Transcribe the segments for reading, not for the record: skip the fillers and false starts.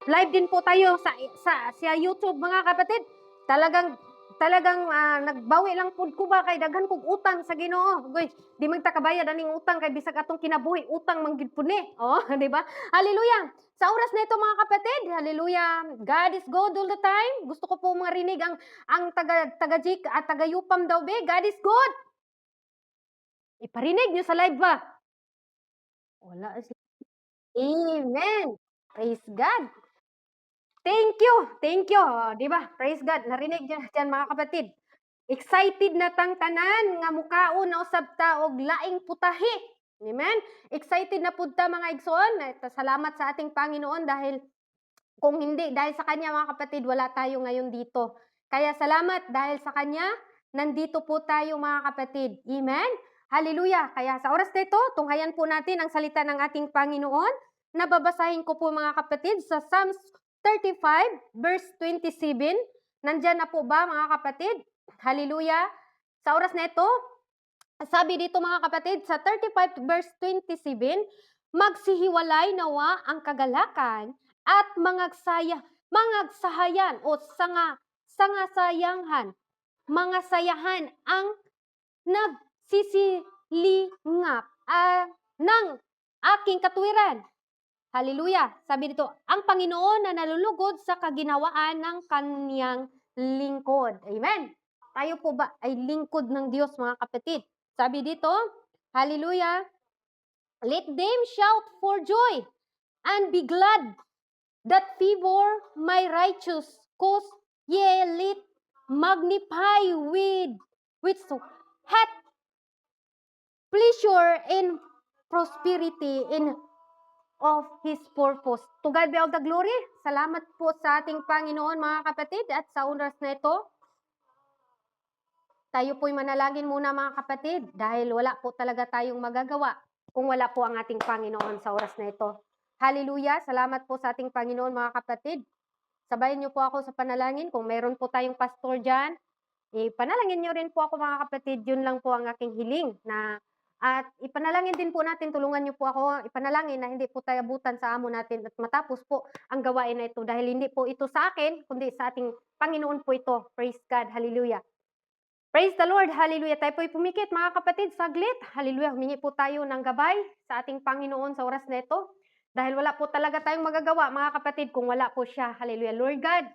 Live din po tayo sa YouTube mga kapatid. Talagang nagbawi lang pud ko ba kay daghan kog utang sa Ginoo. Goy, di man ta kabayad aning utang kay bisag atong kinabuhi utang man gid pud ni. Oh, di ba? Hallelujah. Sa oras na ito mga kapatid, hallelujah. God is good all the time. Gusto ko po marinig ang taga-Jik at taga-Yupam daw be. God is good. Iparinig niyo sa live ba? Wala. Amen. Praise God. Thank you. Thank you. Oh, di ba? Praise God. Narinig dyan mga kapatid. Excited na tang tanan nga mukaon na usab ta og laing putahi. Amen. Excited na pud ta mga igsoon. Salamat sa ating Panginoon dahil kung hindi dahil sa kanya mga kapatid wala tayo ngayon dito. Kaya salamat dahil sa kanya nandito po tayo mga kapatid. Amen. Hallelujah. Kaya sa oras na ito, tunghayan po natin ang salita ng ating Panginoon. Nababasahin ko po mga kapatid sa Psalms 35 verse 27. Nandyan na po ba mga kapatid? Hallelujah. Sa oras na ito, sabi dito mga kapatid, sa 35 verse 27, magsihiwalay nawa ang kagalakan at mangagsahayan o sangasayanghan, mga sayahan ang nagsisilingap ng aking katuwiran. Hallelujah. Sabi dito, ang Panginoon na nalulugod sa kaginawaan ng kaniyang lingkod. Amen. Tayo po ba ay lingkod ng Diyos mga kapatid? Sabi dito, hallelujah. Let them shout for joy and be glad that favor my righteous cause, ye let magnify with hath pleasure in prosperity in of His purpose. To God be all the glory. Salamat po sa ating Panginoon mga kapatid at sa oras na ito. Tayo po'y manalangin muna mga kapatid dahil wala po talaga tayong magagawa kung wala po ang ating Panginoon sa oras na ito. Hallelujah! Salamat po sa ating Panginoon mga kapatid. Sabayan niyo po ako sa panalangin. Kung mayroon po tayong pastor dyan, panalangin niyo rin po ako mga kapatid. Yun lang po ang aking hiling na at ipanalangin din po natin, tulungan niyo po ako, ipanalangin na hindi po tayo abutan sa amo natin at matapos po ang gawain na ito dahil hindi po ito sa akin, kundi sa ating Panginoon po ito. Praise God, hallelujah. Praise the Lord, hallelujah. Tayo po'y pumikit mga kapatid, saglit. Hallelujah, humingi po tayo ng gabay sa ating Panginoon sa oras na ito. Dahil wala po talaga tayong magagawa mga kapatid kung wala po siya. Hallelujah. Lord God,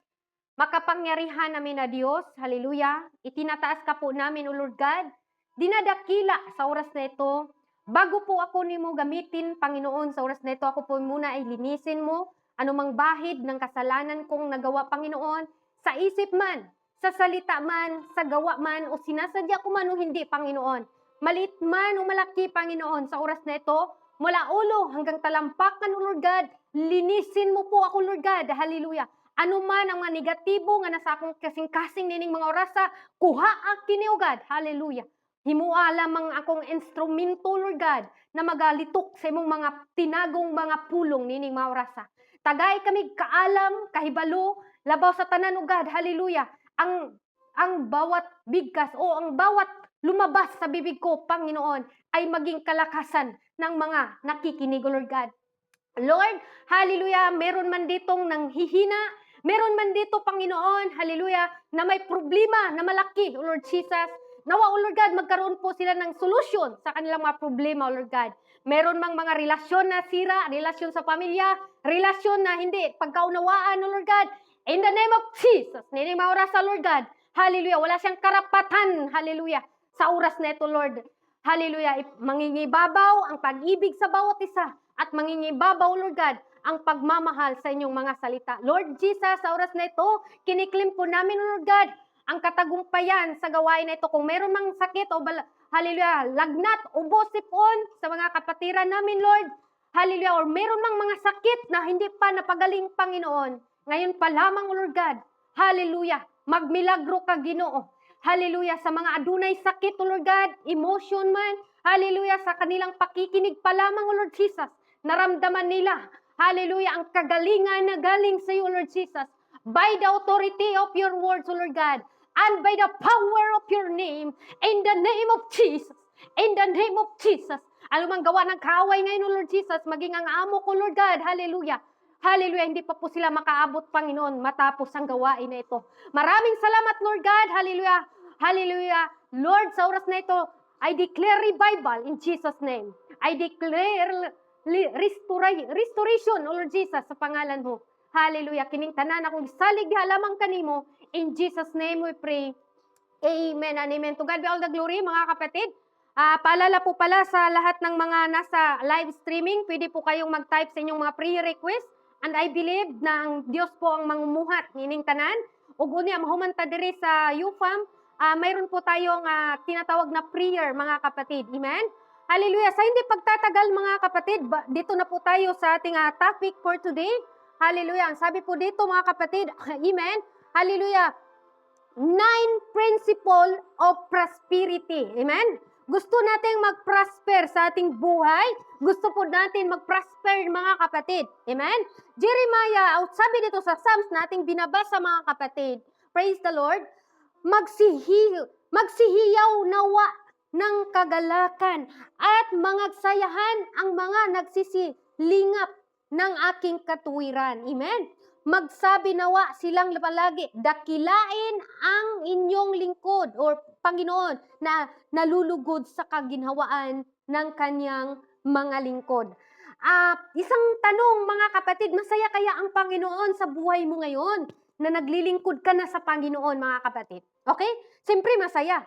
makapangyarihan namin na Diyos, hallelujah. Itinataas ka po namin, O Lord God. Dinadakila sa oras na ito. Bago po ako ni mo gamitin, Panginoon, sa oras na ito, ako po muna ay linisin mo anumang bahid ng kasalanan kong nagawa, Panginoon, sa isip man, sa salita man, sa gawa man, o sinasadya ko man o hindi, Panginoon. Maliit man o malaki, Panginoon, sa oras na ito, mula ulo hanggang talampakan, O Lord God, linisin mo po ako, Lord God, hallelujah. Ano man ang mga negatibo nga nasa akong kasing-kasing nining mga orasa, kuha akin ni, O God, hallelujah. Himua lamang akong instrumento, Lord God, na magalitok sa imong mga tinagong mga pulong nining mga orasa. Tagay kami kaalam, kahibalo, labaw sa tanan, O God, hallelujah. Ang bawat bigkas o ang bawat lumabas sa bibig ko, Panginoon, ay maging kalakasan ng mga nakikinig, Lord God. Lord, hallelujah, meron man ditong nanghihina, meron man dito, Panginoon, hallelujah, na may problema na malaki, O Lord Jesus. Nawa, O Lord God, magkaroon po sila ng solusyon sa kanilang mga problema, O Lord God. Meron mang mga relasyon na sira, relasyon sa pamilya, relasyon na hindi pagkaunawaan, O Lord God. In the name of Jesus, nining mga oras sa Lord God, hallelujah, wala siyang karapatan, hallelujah, sa oras na ito, Lord. Hallelujah, mangingibabaw ang pag-ibig sa bawat isa at mangingibabaw, Lord God, ang pagmamahal sa inyong mga salita. Lord Jesus, sa oras na ito, kiniklim po namin, Lord God, ang katagumpayan sa gawain na ito. Kung meron mang sakit o hallelujah, lagnat o sipon sa mga kapatiran namin, Lord, hallelujah, or meron mang mga sakit na hindi pa napagaling, Panginoon, ngayon pa lamang, Lord God, hallelujah, magmilagro ka, Ginoo. Hallelujah, sa mga adunay sakit, O Lord God, emotion man, hallelujah, sa kanilang pakikinig pa lamang, O Lord Jesus, naramdaman nila, hallelujah, ang kagalingan na galing sa iyo, Lord Jesus, by the authority of your words, O Lord God, and by the power of your name, in the name of Jesus, in the name of Jesus. Anumang gawa ng kaaway ngayon, O Lord Jesus, maging ang amo ko, Lord God, hallelujah, Hallelujah, hindi pa po sila makaabot, Panginoon, matapos ang gawain na ito. Maraming salamat, Lord God. Hallelujah. Hallelujah. Lord, sa oras na ito, I declare revival in Jesus' name. I declare restoration, Lord Jesus, sa pangalan mo. Hallelujah. Kining tanan akong salig halamang kanimo. In Jesus' name we pray. Amen and amen. To God be all the glory, mga kapatid. Paalala po pala sa lahat ng mga nasa live streaming, pwede po kayong mag-type sa inyong mga prayer request. And I believe na ang Diyos po ang mangumuhat nining tanan. Ug unya mahumanta diri sa UFAM, mayroon po tayong tinatawag na prayer, mga kapatid. Amen? Hallelujah. Sa hindi pagtatagal, mga kapatid, dito na po tayo sa ating topic for today. Hallelujah. Ang sabi po dito, mga kapatid, amen? Hallelujah. 9 principle of prosperity. Amen? Gusto nating mag-prosper sa ating buhay. Gusto po natin mag-prosper, mga kapatid. Amen? Jeremiah, sabi dito sa Psalms nating binabasa, mga kapatid, praise the Lord, magsihiyaw nawa ng kagalakan at mangagsayahan ang mga nagsisilingap ng aking katuwiran. Amen? Magsabi nawa silang palagi, dakilain ang inyong lingkod or Panginoon na nalulugod sa kaginhawaan ng kanyang mga lingkod. Isang tanong, mga kapatid, masaya kaya ang Panginoon sa buhay mo ngayon na naglilingkod ka na sa Panginoon, mga kapatid? Okay? Siyempre masaya.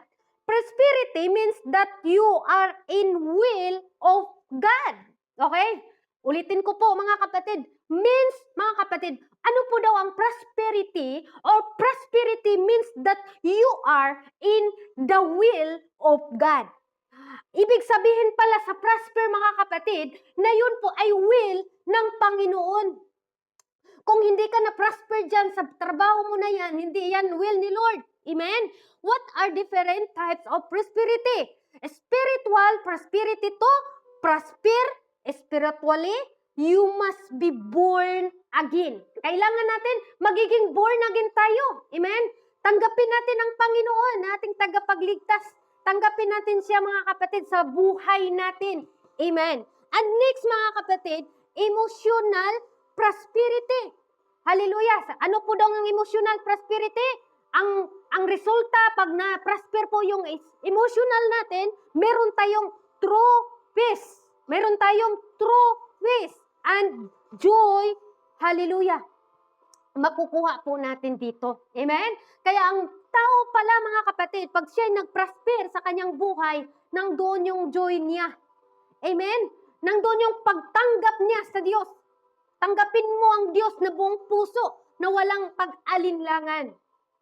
Prosperity means that you are in will of God. Okay? Ulitin ko po, mga kapatid, means, mga kapatid, ano po daw ang prosperity? Or prosperity means that you are in the will of God. Ibig sabihin pala sa prosper, mga kapatid, na yun po ay will ng Panginoon. Kung hindi ka na prosper dyan sa trabaho mo na yan, hindi yan will ni Lord. Amen? What are different types of prosperity? Spiritual prosperity to prosper spiritually, you must be born again. Kailangan natin magiging born again tayo. Amen? Tanggapin natin ang Panginoon, ating tagapagligtas. Tanggapin natin siya, mga kapatid, sa buhay natin. Amen? And next, mga kapatid, emotional prosperity. Hallelujah. Ano po daw ang emotional prosperity? Ang resulta pag na-prosper po yung emotional natin, meron tayong true peace. Meron tayong true peace and joy. Hallelujah. Makukuha po natin dito. Amen? Kaya ang tao pala, mga kapatid, pag siya nag-prosper sa kanyang buhay, nangdoon yung joy niya. Amen? Nangdoon yung pagtanggap niya sa Diyos. Tanggapin mo ang Diyos na buong puso, na walang pag-alinlangan.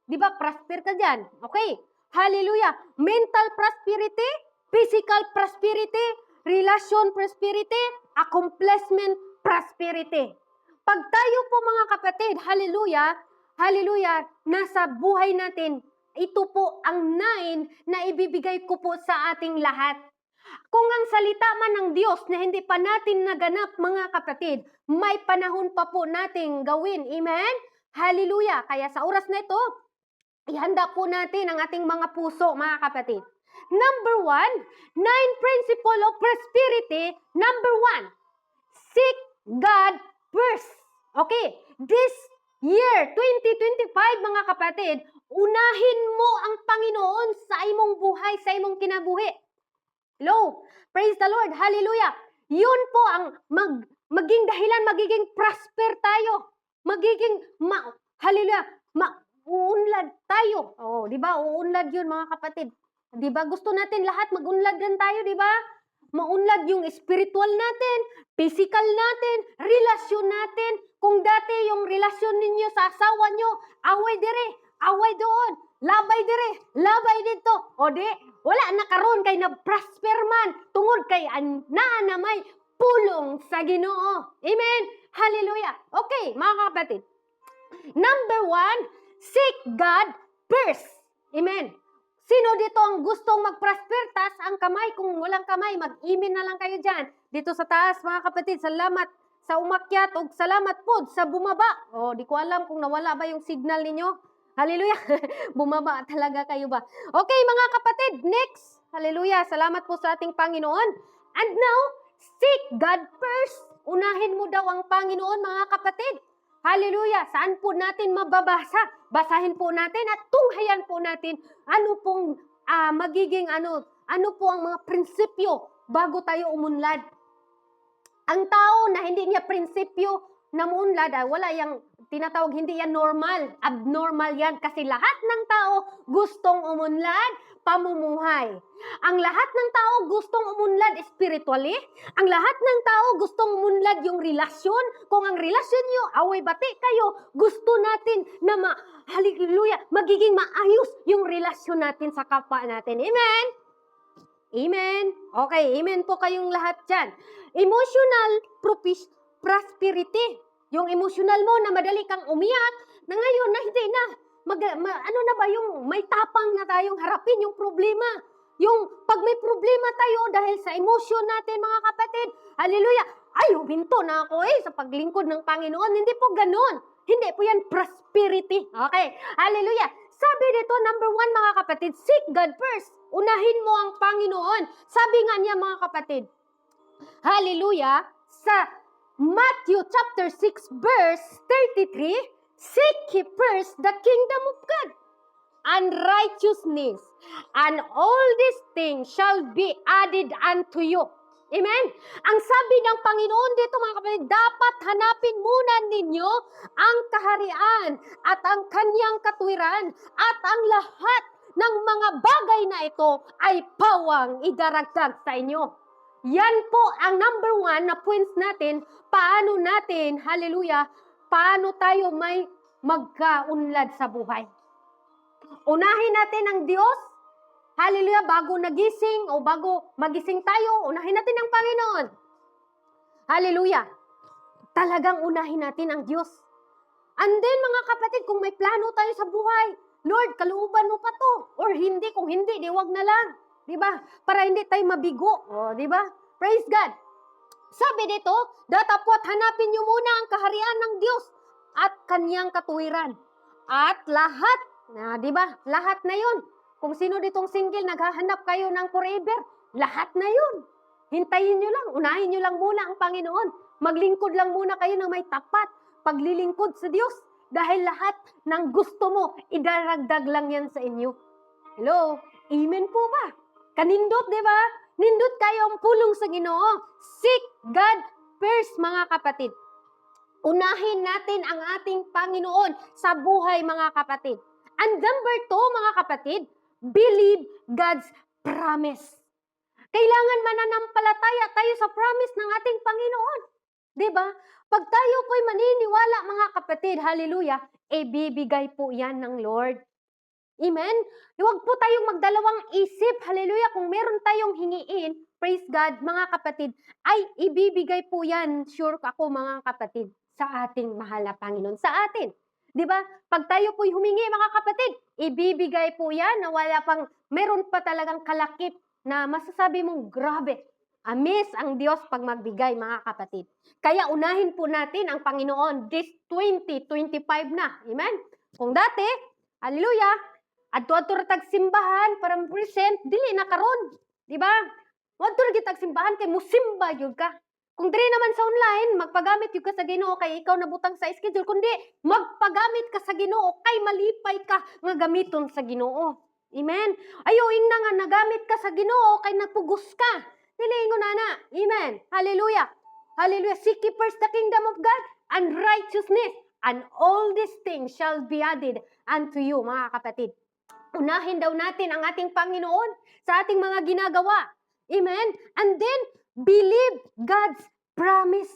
Di ba? Prosper ka dyan. Okay? Hallelujah. Mental prosperity, physical prosperity, relation prosperity, accomplishment prosperity. Pag tayo po, mga kapatid, hallelujah, hallelujah, nasa buhay natin, ito po ang 9 na ibibigay ko po sa ating lahat. Kung ang salita man ng Diyos na hindi pa natin naganap, mga kapatid, may panahon pa po nating gawin. Amen? Hallelujah. Kaya sa oras na ito, ihanda po natin ang ating mga puso, mga kapatid. Number 1, 9 principle of prosperity. Number 1, seek God first. Okay, this year, 2025, mga kapatid, unahin mo ang Panginoon sa imong buhay, sa imong kinabuhi. Hello, praise the Lord, hallelujah. Yun po ang maging dahilan, magiging prosper tayo. Magiging, hallelujah, uunlad tayo. Oh, di ba? Uunlad yun, mga kapatid. Di ba? Gusto natin lahat mag-unlad din tayo, di ba? Maunlad yung spiritual natin, physical natin, relasyon natin. Kung dati yung relasyon ninyo sa asawa nyo, away dire, away doon, labay dire, labay dito. O di, wala na karon kay na prosper man, tungod kay na may pulong sa Ginoo. Amen? Hallelujah. Okay, mga kapatid. Number 1, seek God first. Amen. Sino dito ang gustong mag-prosper? Taas ang kamay. Kung walang kamay, mag-imin na lang kayo dyan. Dito sa taas, mga kapatid, salamat sa umakyat o salamat po sa bumaba. Oh, di ko alam kung nawala ba yung signal ninyo. Hallelujah. Bumaba talaga kayo ba? Okay, mga kapatid, next. Hallelujah. Salamat po sa ating Panginoon. And now, seek God first. Unahin mo daw ang Panginoon, mga kapatid. Hallelujah! Saan po natin mababasa? Basahin po natin at tunghayan po natin ano pong ano po ang mga prinsipyo bago tayo umunlad. Ang tao na hindi niya prinsipyo na umunlad, wala yang tinatawag, hindi yan normal. Abnormal yan kasi lahat ng tao gustong umunlad, pamumuhay. Ang lahat ng tao gustong umunlad spiritually. Ang lahat ng tao gustong umunlad yung relasyon. Kung ang relasyon nyo, away bati kayo, gusto natin na hallelujah, magiging maayos yung relasyon natin sa kapwa natin. Amen? Amen? Okay, amen po kayong lahat dyan. Emotional prosperity. Yung emotional mo na madali kang umiyak, na ngayon na hindi na. Ano na ba yung may tapang na tayong harapin yung problema. Yung pag may problema tayo dahil sa emosyon natin, mga kapatid, hallelujah, ay huminto na ako sa paglingkod ng Panginoon. Hindi po ganun. Hindi po yan prosperity. Okay, hallelujah. Sabi dito, number 1, mga kapatid, seek God first. Unahin mo ang Panginoon. Sabi nga niya, mga kapatid, hallelujah, sa Matthew chapter 6 verse 33, seek ye first the kingdom of God and righteousness, and all these things shall be added unto you. Amen? Ang sabi ng Panginoon dito, mga kapatid, dapat hanapin muna ninyo ang kaharian at ang kanyang katwiran at ang lahat ng mga bagay na ito ay pawang idaragdag sa inyo. Yan po ang number 1 na points natin, paano natin, hallelujah, paano tayo may magkaunlad sa buhay. Unahin natin ang Diyos, hallelujah, bago nagising o bago magising tayo, unahin natin ang Panginoon. Hallelujah. Talagang unahin natin ang Diyos. And then, mga kapatid, kung may plano tayo sa buhay, Lord, kalooban mo pa to. Or hindi, kung hindi, di wag na lang. Diba? Para hindi tayo mabigo. O, diba? Praise God. Sabi dito, datapwat hanapin nyo muna ang kaharian ng Diyos at kanyang katuwiran. At lahat, diba? Lahat na yun. Kung sino ditong single, naghahanap kayo ng forever, lahat na yun. Hintayin nyo lang, unahin nyo lang muna ang Panginoon. Maglingkod lang muna kayo ng may tapat, paglilingkod sa Diyos. Dahil lahat ng gusto mo, idaragdag lang yan sa inyo. Hello? Amen po ba? Kanindot, di ba? Nindot kayo ang pulong sa Ginoo. Seek God first, mga kapatid. Unahin natin ang ating Panginoon sa buhay, mga kapatid. And number 2, mga kapatid, believe God's promise. Kailangan mananampalataya tayo sa promise ng ating Panginoon. Diba? Pag tayo po'y maniniwala, mga kapatid, hallelujah, bibigay po yan ng Lord. Amen? Huwag po tayong magdalawang isip, hallelujah, kung meron tayong hingiin, praise God, mga kapatid, ay ibibigay po yan, sure ako, mga kapatid, sa ating mahal na Panginoon, sa atin. Diba? Pag tayo po'y humingi, mga kapatid, ibibigay po yan na wala pang, meron pa talagang kalakip na masasabi mong grabe. Amis ang Diyos pag magbigay, mga kapatid. Kaya unahin po natin ang Panginoon this 2025 na. Amen? Kung dati, hallelujah, adto-adto tag simbahan para present, dili na karon. Diba? Adto ra tag simbahan kay musimba jud ka. Kung diri naman sa online, magpagamit yung ka sa Ginoo kay ikaw nabutang sa schedule. Kundi, magpagamit ka sa Ginoo kay malipay ka nga gamiton sa Ginoo. Amen? Ayo, ingna nga nagamit ka sa Ginoo kay napugos ka. Dilingon na. Amen? Hallelujah. Hallelujah. Seek ye first the kingdom of God and righteousness, and all these things shall be added unto you, mga kapatid. Unahin daw natin ang ating Panginoon sa ating mga ginagawa. Amen? And then, believe God's promise.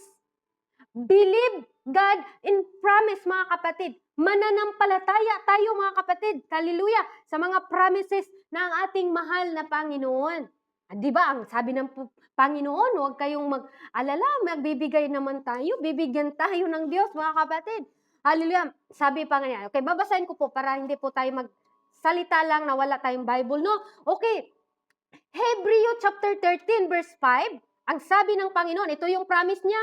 Believe God in promise, mga kapatid. Mananampalataya tayo, mga kapatid. Hallelujah. Sa mga promises ng ating mahal na Panginoon. Di ba, ang sabi ng Panginoon, huwag kayong mag-alala, magbibigay naman tayo, bibigyan tayo ng Diyos, mga kapatid. Hallelujah. Sabi pa nga niya, okay, babasahin ko po para hindi po tayo magsalita lang na wala tayong Bible, no? Okay, Hebrew chapter 13 verse 5, ang sabi ng Panginoon, ito yung promise niya,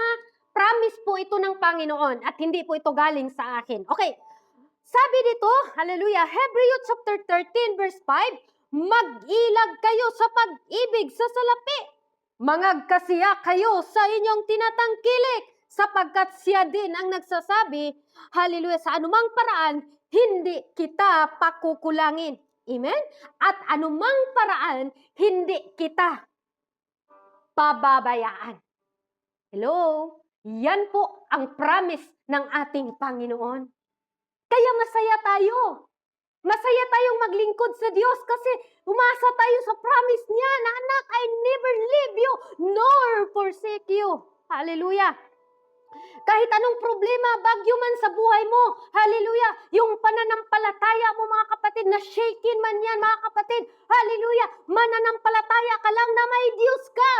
promise po ito ng Panginoon at hindi po ito galing sa akin. Okay, sabi dito, hallelujah, Hebrew chapter 13 verse 5, mag-ilag kayo sa pag-ibig sa salapi. Mangagkasiya kayo sa inyong tinatangkilik, sapagkat siya din ang nagsasabi, hallelujah, sa anumang paraan, hindi kita pakukulangin. Amen? At anumang paraan, hindi kita pababayaan. Hello? Yan po ang promise ng ating Panginoon. Kaya masaya tayo. Masaya tayong maglingkod sa Diyos kasi umasa tayo sa promise niya na, anak, I never leave you nor forsake you. Hallelujah. Kahit anong problema, bagyo man sa buhay mo, hallelujah, yung pananampalataya mo mga kapatid, na shaken man yan mga kapatid, hallelujah, mananampalataya ka lang na may Diyos ka.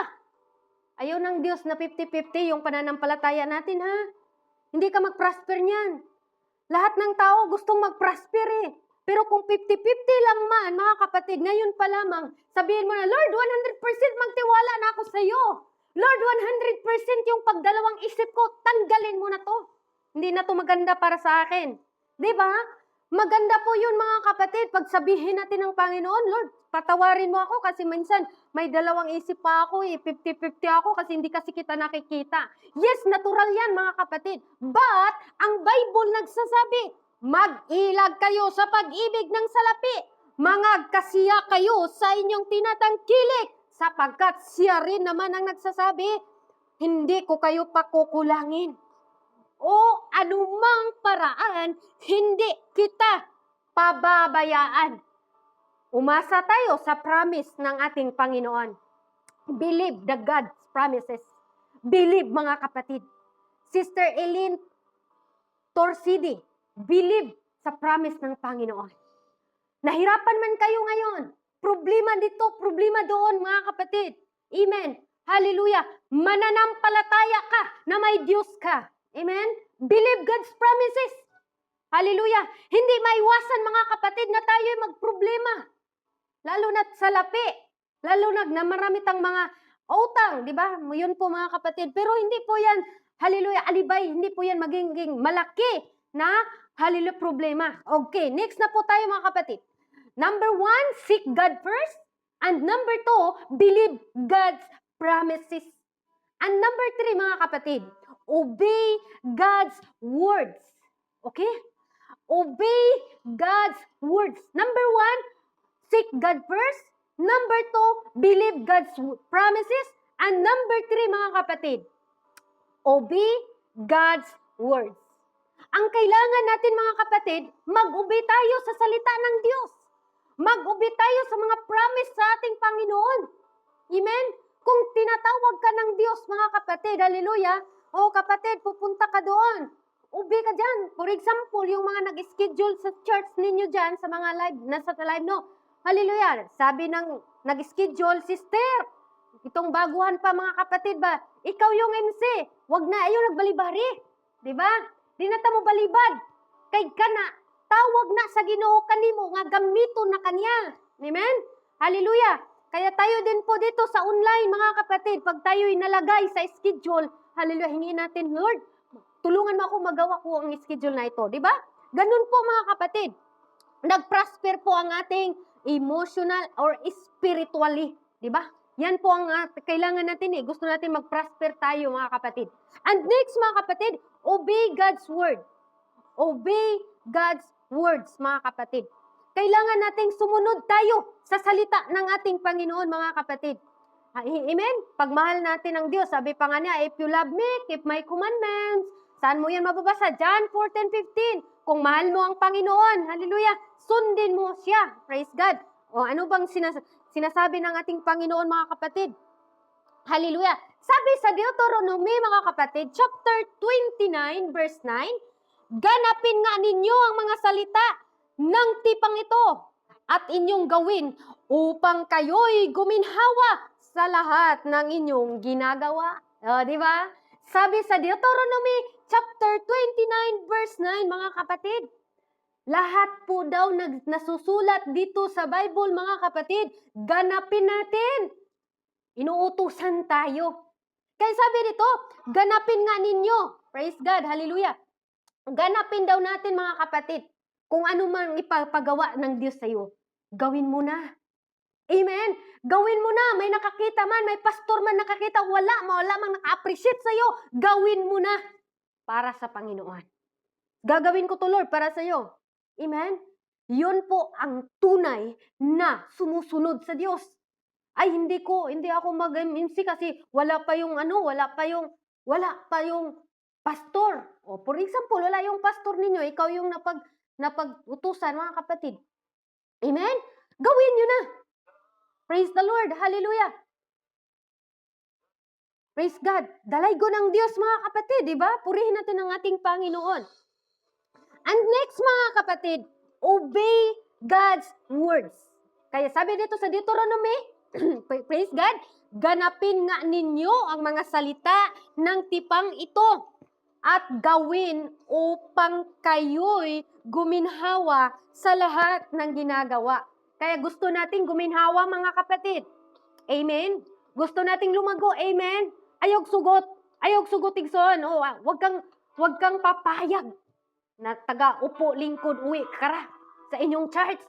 Ayaw ng Diyos na 50-50 yung pananampalataya natin, ha? Hindi ka mag-prosper niyan. Lahat ng tao gustong mag-prosper eh. Pero kung 50-50 lang man, mga kapatid, ngayon pa lamang, sabihin mo na, Lord, 100% magtiwala na ako sa iyo. Lord, 100% yung pagdalawang isip ko, tanggalin mo na to. Hindi na to maganda para sa akin. Di ba? Maganda po yun mga kapatid, pag sabihin natin ng Panginoon, Lord, patawarin mo ako kasi minsan may dalawang isip pa ako 50-50 ako kasi hindi kasi kita nakikita. Yes, natural yan mga kapatid. But, ang Bible nagsasabi, mag-ilag kayo sa pag-ibig ng salapi. Mangagkasiya kayo sa inyong tinatangkilik, sapagkat siya rin naman ang nagsasabi, hindi ko kayo pakukulangin. O anumang paraan, hindi kita pababayaan. Umasa tayo sa promise ng ating Panginoon. Believe the God's promises. Believe mga kapatid. Sister Eileen Torsidi, believe sa promise ng Panginoon. Nahirapan man kayo ngayon, problema dito, problema doon mga kapatid. Amen. Hallelujah. Mananampalataya ka na may Diyos ka. Amen. Believe God's promises. Hallelujah. Hindi maiwasan mga kapatid na tayo magproblema. Lalo na sa lapi. Lalo na marami tang mga utang, di ba? Yun po mga kapatid. Pero hindi po yan, hallelujah, alibay. Hindi po yan magiging malaki na, hallelujah, problema. Okay, next na po tayo mga kapatid. Number 1, seek God first. And number 2, believe God's promises. And number 3 mga kapatid, obey God's words. Okay? Obey God's words. Number 1, seek God first. Number 2, believe God's promises. And number 3 mga kapatid, obey God's words. Ang kailangan natin mga kapatid, mag-obey tayo sa salita ng Diyos. Mag-obey tayo sa mga promise sa ating Panginoon. Amen? Kung tinatawag ka ng Diyos mga kapatid, hallelujah, o kapatid, pupunta ka doon. Obey ka dyan. For example, yung mga nag-schedule sa church ninyo dyan, sa mga live, nasa live, no? Hallelujah. Sabi ng nag-schedule, sister, itong baguhan pa mga kapatid ba, ikaw yung MC, wag na ayaw nagbalibari. Diba? Di na ta mo balibad. Kay ka na, tawag na sa Ginoo kanimo nga gamito na kanya. Amen? Hallelujah. Kaya tayo din po dito sa online mga kapatid, pag tayo'y nalagay sa schedule, hallelujah, hingin natin, Lord, tulungan mo ako magawa ko ang schedule na ito. Diba? Ganun po mga kapatid. Nag-prosper po ang ating emotional or spiritually. Diba? Yan po ang kailangan natin eh. Gusto natin mag-prosper tayo mga kapatid. And next mga kapatid, obey God's word. Obey God's words mga kapatid. Kailangan nating sumunod tayo sa salita ng ating Panginoon mga kapatid. Amen? Pagmahal natin ang Diyos. Sabi pa nga niya, if you love me, keep my commandments. Saan mo yan mababasa? John 4:10-15. Kung mahal mo ang Panginoon, hallelujah, sundin mo siya. Praise God. O ano bang sinasabi ng ating Panginoon mga kapatid? Hallelujah. Sabi sa Deuteronomy mga kapatid, chapter 29 verse 9, ganapin nga ninyo ang mga salita ng tipang ito at inyong gawin upang kayo'y guminhawa sa lahat ng inyong ginagawa. O, di ba? Sabi sa Deuteronomy chapter 29 verse 9 mga kapatid, lahat po daw nasusulat dito sa Bible mga kapatid, ganapin natin. Inuutusan tayo. Kaya sabi dito, ganapin nga ninyo. Praise God, hallelujah. Ganapin daw natin mga kapatid, kung ano man ipapagawa ng Diyos sa iyo, gawin mo na. Amen. Gawin mo na. May nakakita man, may pastor man nakakita, wala mang naka-appreciate sa'yo. Gawin mo na para sa Panginoon. Gagawin ko to, Lord, para sa'yo. Amen. Yun po ang tunay na sumusunod sa Diyos. Ay, hindi ako mag-MC kasi wala pa yung pastor. O, for example, wala yung pastor ninyo, ikaw yung napag-utusan, mga kapatid. Amen? Gawin nyo na. Praise the Lord. Hallelujah. Praise God. Dalaygo ng Diyos, mga kapatid, di ba? Purihin natin ang ating Panginoon. And next, mga kapatid, obey God's words. Kaya sabi dito sa Deuteronomy, praise God, ganapin nga ninyo ang mga salita ng tipang ito at gawin upang kayo'y guminhawa sa lahat ng ginagawa. Kaya gusto nating guminhawa, mga kapatid. Amen? Gusto nating lumago. Amen? Ayog sugot igsoon. O, wag kang papayag na taga-upo, lingkod, uwi, kara sa inyong church.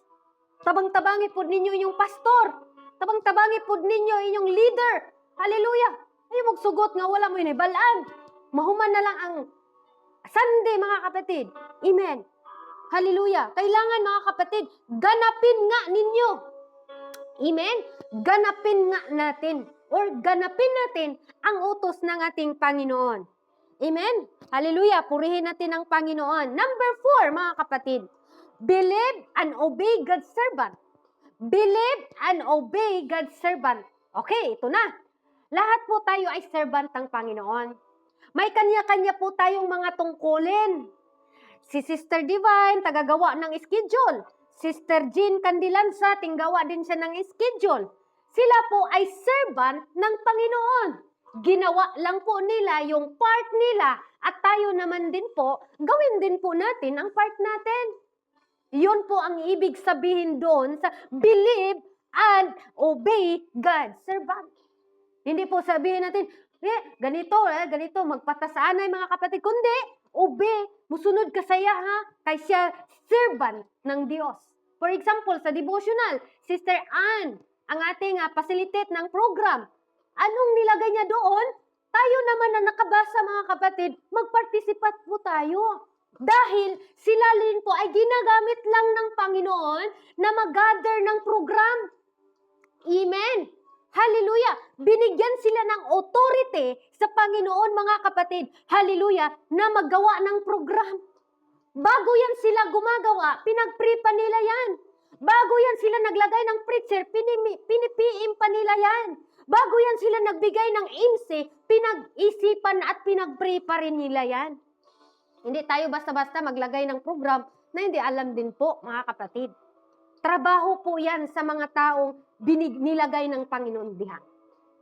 Tabang-tabangi po ninyo inyong pastor. Tabang-tabangi po ninyo inyong leader. Hallelujah. Ay, magsugot nga, wala mo yun, balaan. Mahuman na lang ang Sunday, mga kapatid. Amen. Hallelujah. Kailangan, mga kapatid, ganapin nga ninyo. Amen? Ganapin nga natin or ganapin natin ang utos ng ating Panginoon. Amen? Hallelujah. Purihin natin ang Panginoon. Number 4, mga kapatid. Believe and obey God's servant. Believe and obey God's servant. Okay, ito na. Lahat po tayo ay servant ng Panginoon. May kanya-kanya po tayong mga tungkulin. Si Sister Divine, tagagawa ng schedule. Sister Jean Candilanza, tinggawa din siya ng schedule. Sila po ay servant ng Panginoon. Ginawa lang po nila yung part nila at tayo naman din po, gawin din po natin ang part natin. Yun po ang ibig sabihin doon sa believe and obey God's servant. Hindi po sabihin natin, ganito, magpatasanay mga kapatid, kundi obey, musunod ka saya ha, kay siya servant ng Diyos. For example, sa devotional, Sister Ann, ang ating facilitate ng program, anong nilagay niya doon? Tayo naman na nakabasa mga kapatid, magpartisipat po tayo. Dahil sila rin po ay ginagamit lang ng Panginoon na mag-gather ng program. Amen. Hallelujah. Binigyan sila ng authority sa Panginoon, mga kapatid. Hallelujah. Na maggawa ng program. Bago yan sila gumagawa, pinag-pre pa nila yan. Bago yan sila naglagay ng preacher, pinipiim pa nila yan. Bago yan sila nagbigay ng MC, pinag-isipan at pinag-pre pa rin nila yan. Hindi tayo basta-basta maglagay ng program na hindi alam din po, mga kapatid. Trabaho po yan sa mga taong nilagay ng Panginoon diha.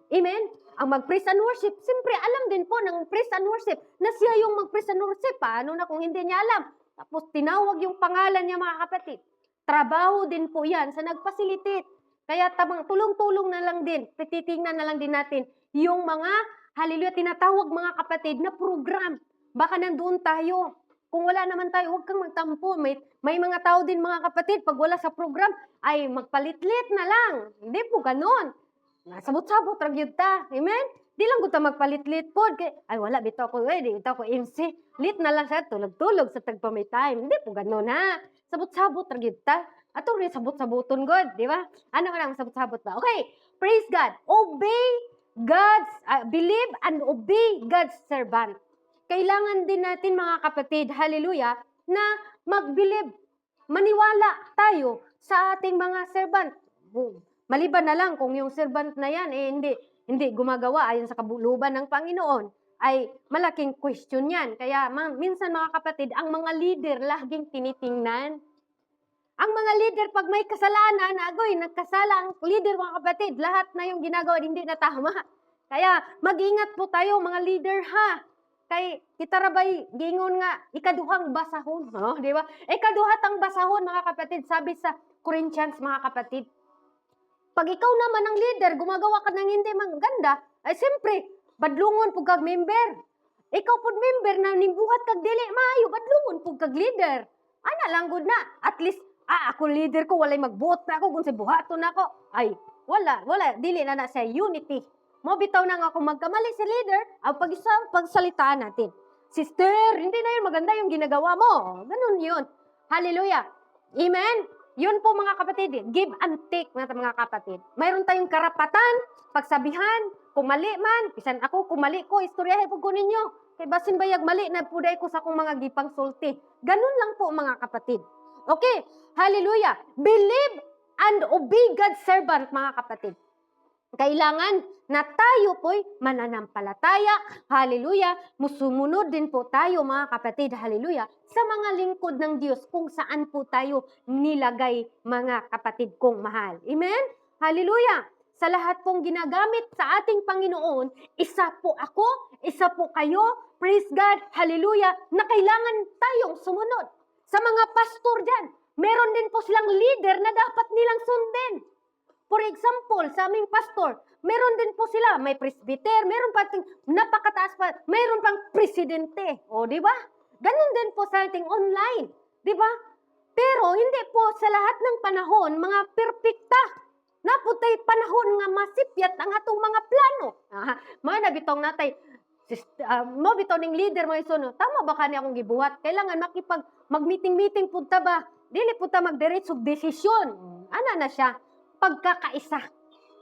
Amen? Ang mag-praise and worship, siyempre alam din po ng praise and worship na siya yung mag-praise and worship. Paano na kung hindi niya alam? Tapos tinawag yung pangalan niya, mga kapatid. Trabaho din po yan sa nag-facilitate. Kaya tulong-tulong na lang din, titingnan na lang din natin yung mga, hallelujah, tinatawag mga kapatid na program. Baka nandoon tayo. Kung wala naman tayo, huwag kang magtampo. May mga tao din mga kapatid, pag wala sa program, ay magpalitlit na lang. Hindi po ganon. Nasabot-sabot, ragyod ta. Amen? Di lang ko ta magpalitlit po. Ay wala, bito ako, bito ako MC. Lit na lang sa tulog-tulog sa tagpamay time. Hindi po ganon ha. Sabot-sabot, ragyod ta. Ato rin sabot-saboton, God. Di ba? Ano ka lang sabot-sabot ba? Okay. Praise God. Believe and obey God's servant. Kailangan din natin mga kapatid, hallelujah, na mag-believe, maniwala tayo sa ating mga servant. Maliban na lang kung yung servant na yan, hindi gumagawa ayon sa kabuluban ng Panginoon, ay malaking question yan. Kaya minsan mga kapatid, ang mga leader laging tinitingnan. Ang mga leader, pag may kasalanan, nagkasala ang leader mga kapatid, lahat na yung ginagawa, hindi na tama. Kaya mag-ingat po tayo mga leader ha. Kay kita rabay gingon nga ikaduhang basahon, no? Di ba? Ikaduhatang basahon mga kapatid, sabi sa Corinthians mga kapatid. Pag ikaw naman ang leader, gumagawa ka ng hindi maganda, ay siyempre, badlungon po kag member. Ikaw po member na nimbuhat kag dili maayo, badlungon po kag leader. Ana lang gud na, at least Ako leader ko, walay magbuot na ako, kung si buhaton na ako. Ay, wala, dili na sa unity. Mo bitaw na nga kung magkamali si leader, ang pagsalitaan natin. Sister, hindi na yun maganda yung ginagawa mo. Ganun yun. Hallelujah. Amen? Yun po mga kapatid, give and take na mga kapatid. Mayroon tayong karapatan, pagsabihan, kung mali man, pisan ako, kung mali ko, istoryahe po ko ninyo. Kay basin bayag mali na puday ko sa akong mga gipang sulti. Ganun lang po mga kapatid. Okay, hallelujah. Believe and obey God's servant mga kapatid. Kailangan na tayo po'y mananampalataya, hallelujah, musumunod din po tayo mga kapatid, hallelujah, sa mga lingkod ng Diyos kung saan po tayo nilagay mga kapatid kong mahal. Amen? Hallelujah! Sa lahat pong ginagamit sa ating Panginoon, isa po ako, isa po kayo, praise God, hallelujah, na kailangan tayong sumunod. Sa mga pastor dyan, meron din po silang leader na dapat nilang sundin. For example, sa aming pastor, meron din po sila, may presbyter, meron pa napakataas pa, meron pang presidente. O, di ba? Ganun din po sa ating online. Di ba? Pero hindi po sa lahat ng panahon, mga perpekta. Naputay panahon nga masipyat ang atong mga plano. Mga nabitong natay, mo bitaw ning leader mga isono, tama ba kani akong gibuhat? Kailangan mag-meeting-meeting punta ba? Dili punta mag-direct og desisyon. Ana na siya? Pagkakaisa.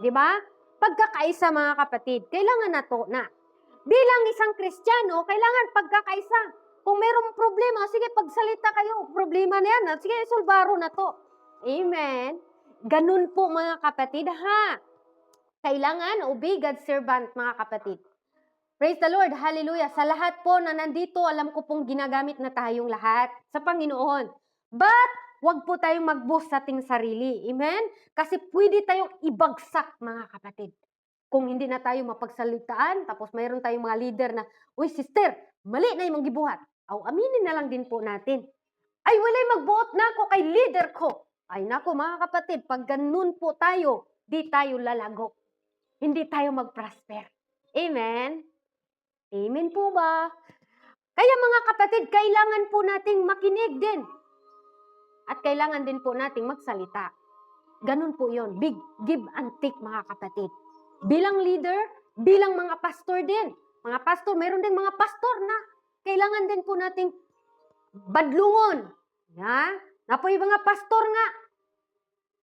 Di ba? Pagkakaisa mga kapatid. Kailangan na to na. Bilang isang Kristiyano, kailangan pagkakaisa. Kung mayroong problema, sige pagsalita kayo. Problema na yan. Sige, isolbaro na to. Amen? Ganun po mga kapatid ha. Kailangan obey God's servant mga kapatid. Praise the Lord. Hallelujah. Sa lahat po na nandito, alam ko pong ginagamit na tayong lahat sa Panginoon. But, huwag po tayong mag-boast sa ating sarili. Amen? Kasi pwede tayong ibagsak, mga kapatid. Kung hindi na tayo mapagsalitaan, tapos mayroon tayong mga leader na, uy, sister, mali na yung gibuhat. Aminin na lang din po natin. Ay, walay magbuot na ako kay leader ko. Ay, nako, mga kapatid, pag ganun po tayo, di tayo lalago. Hindi tayo mag-prosper. Amen? Amen po ba? Kaya mga kapatid, kailangan po nating makinig din. At kailangan din po nating magsalita. Ganun po yun. Big give and take mga kapatid. Bilang leader, bilang mga pastor din. Mga pastor, mayroon din mga pastor na kailangan din po nating badlungon. Na po yung mga pastor nga,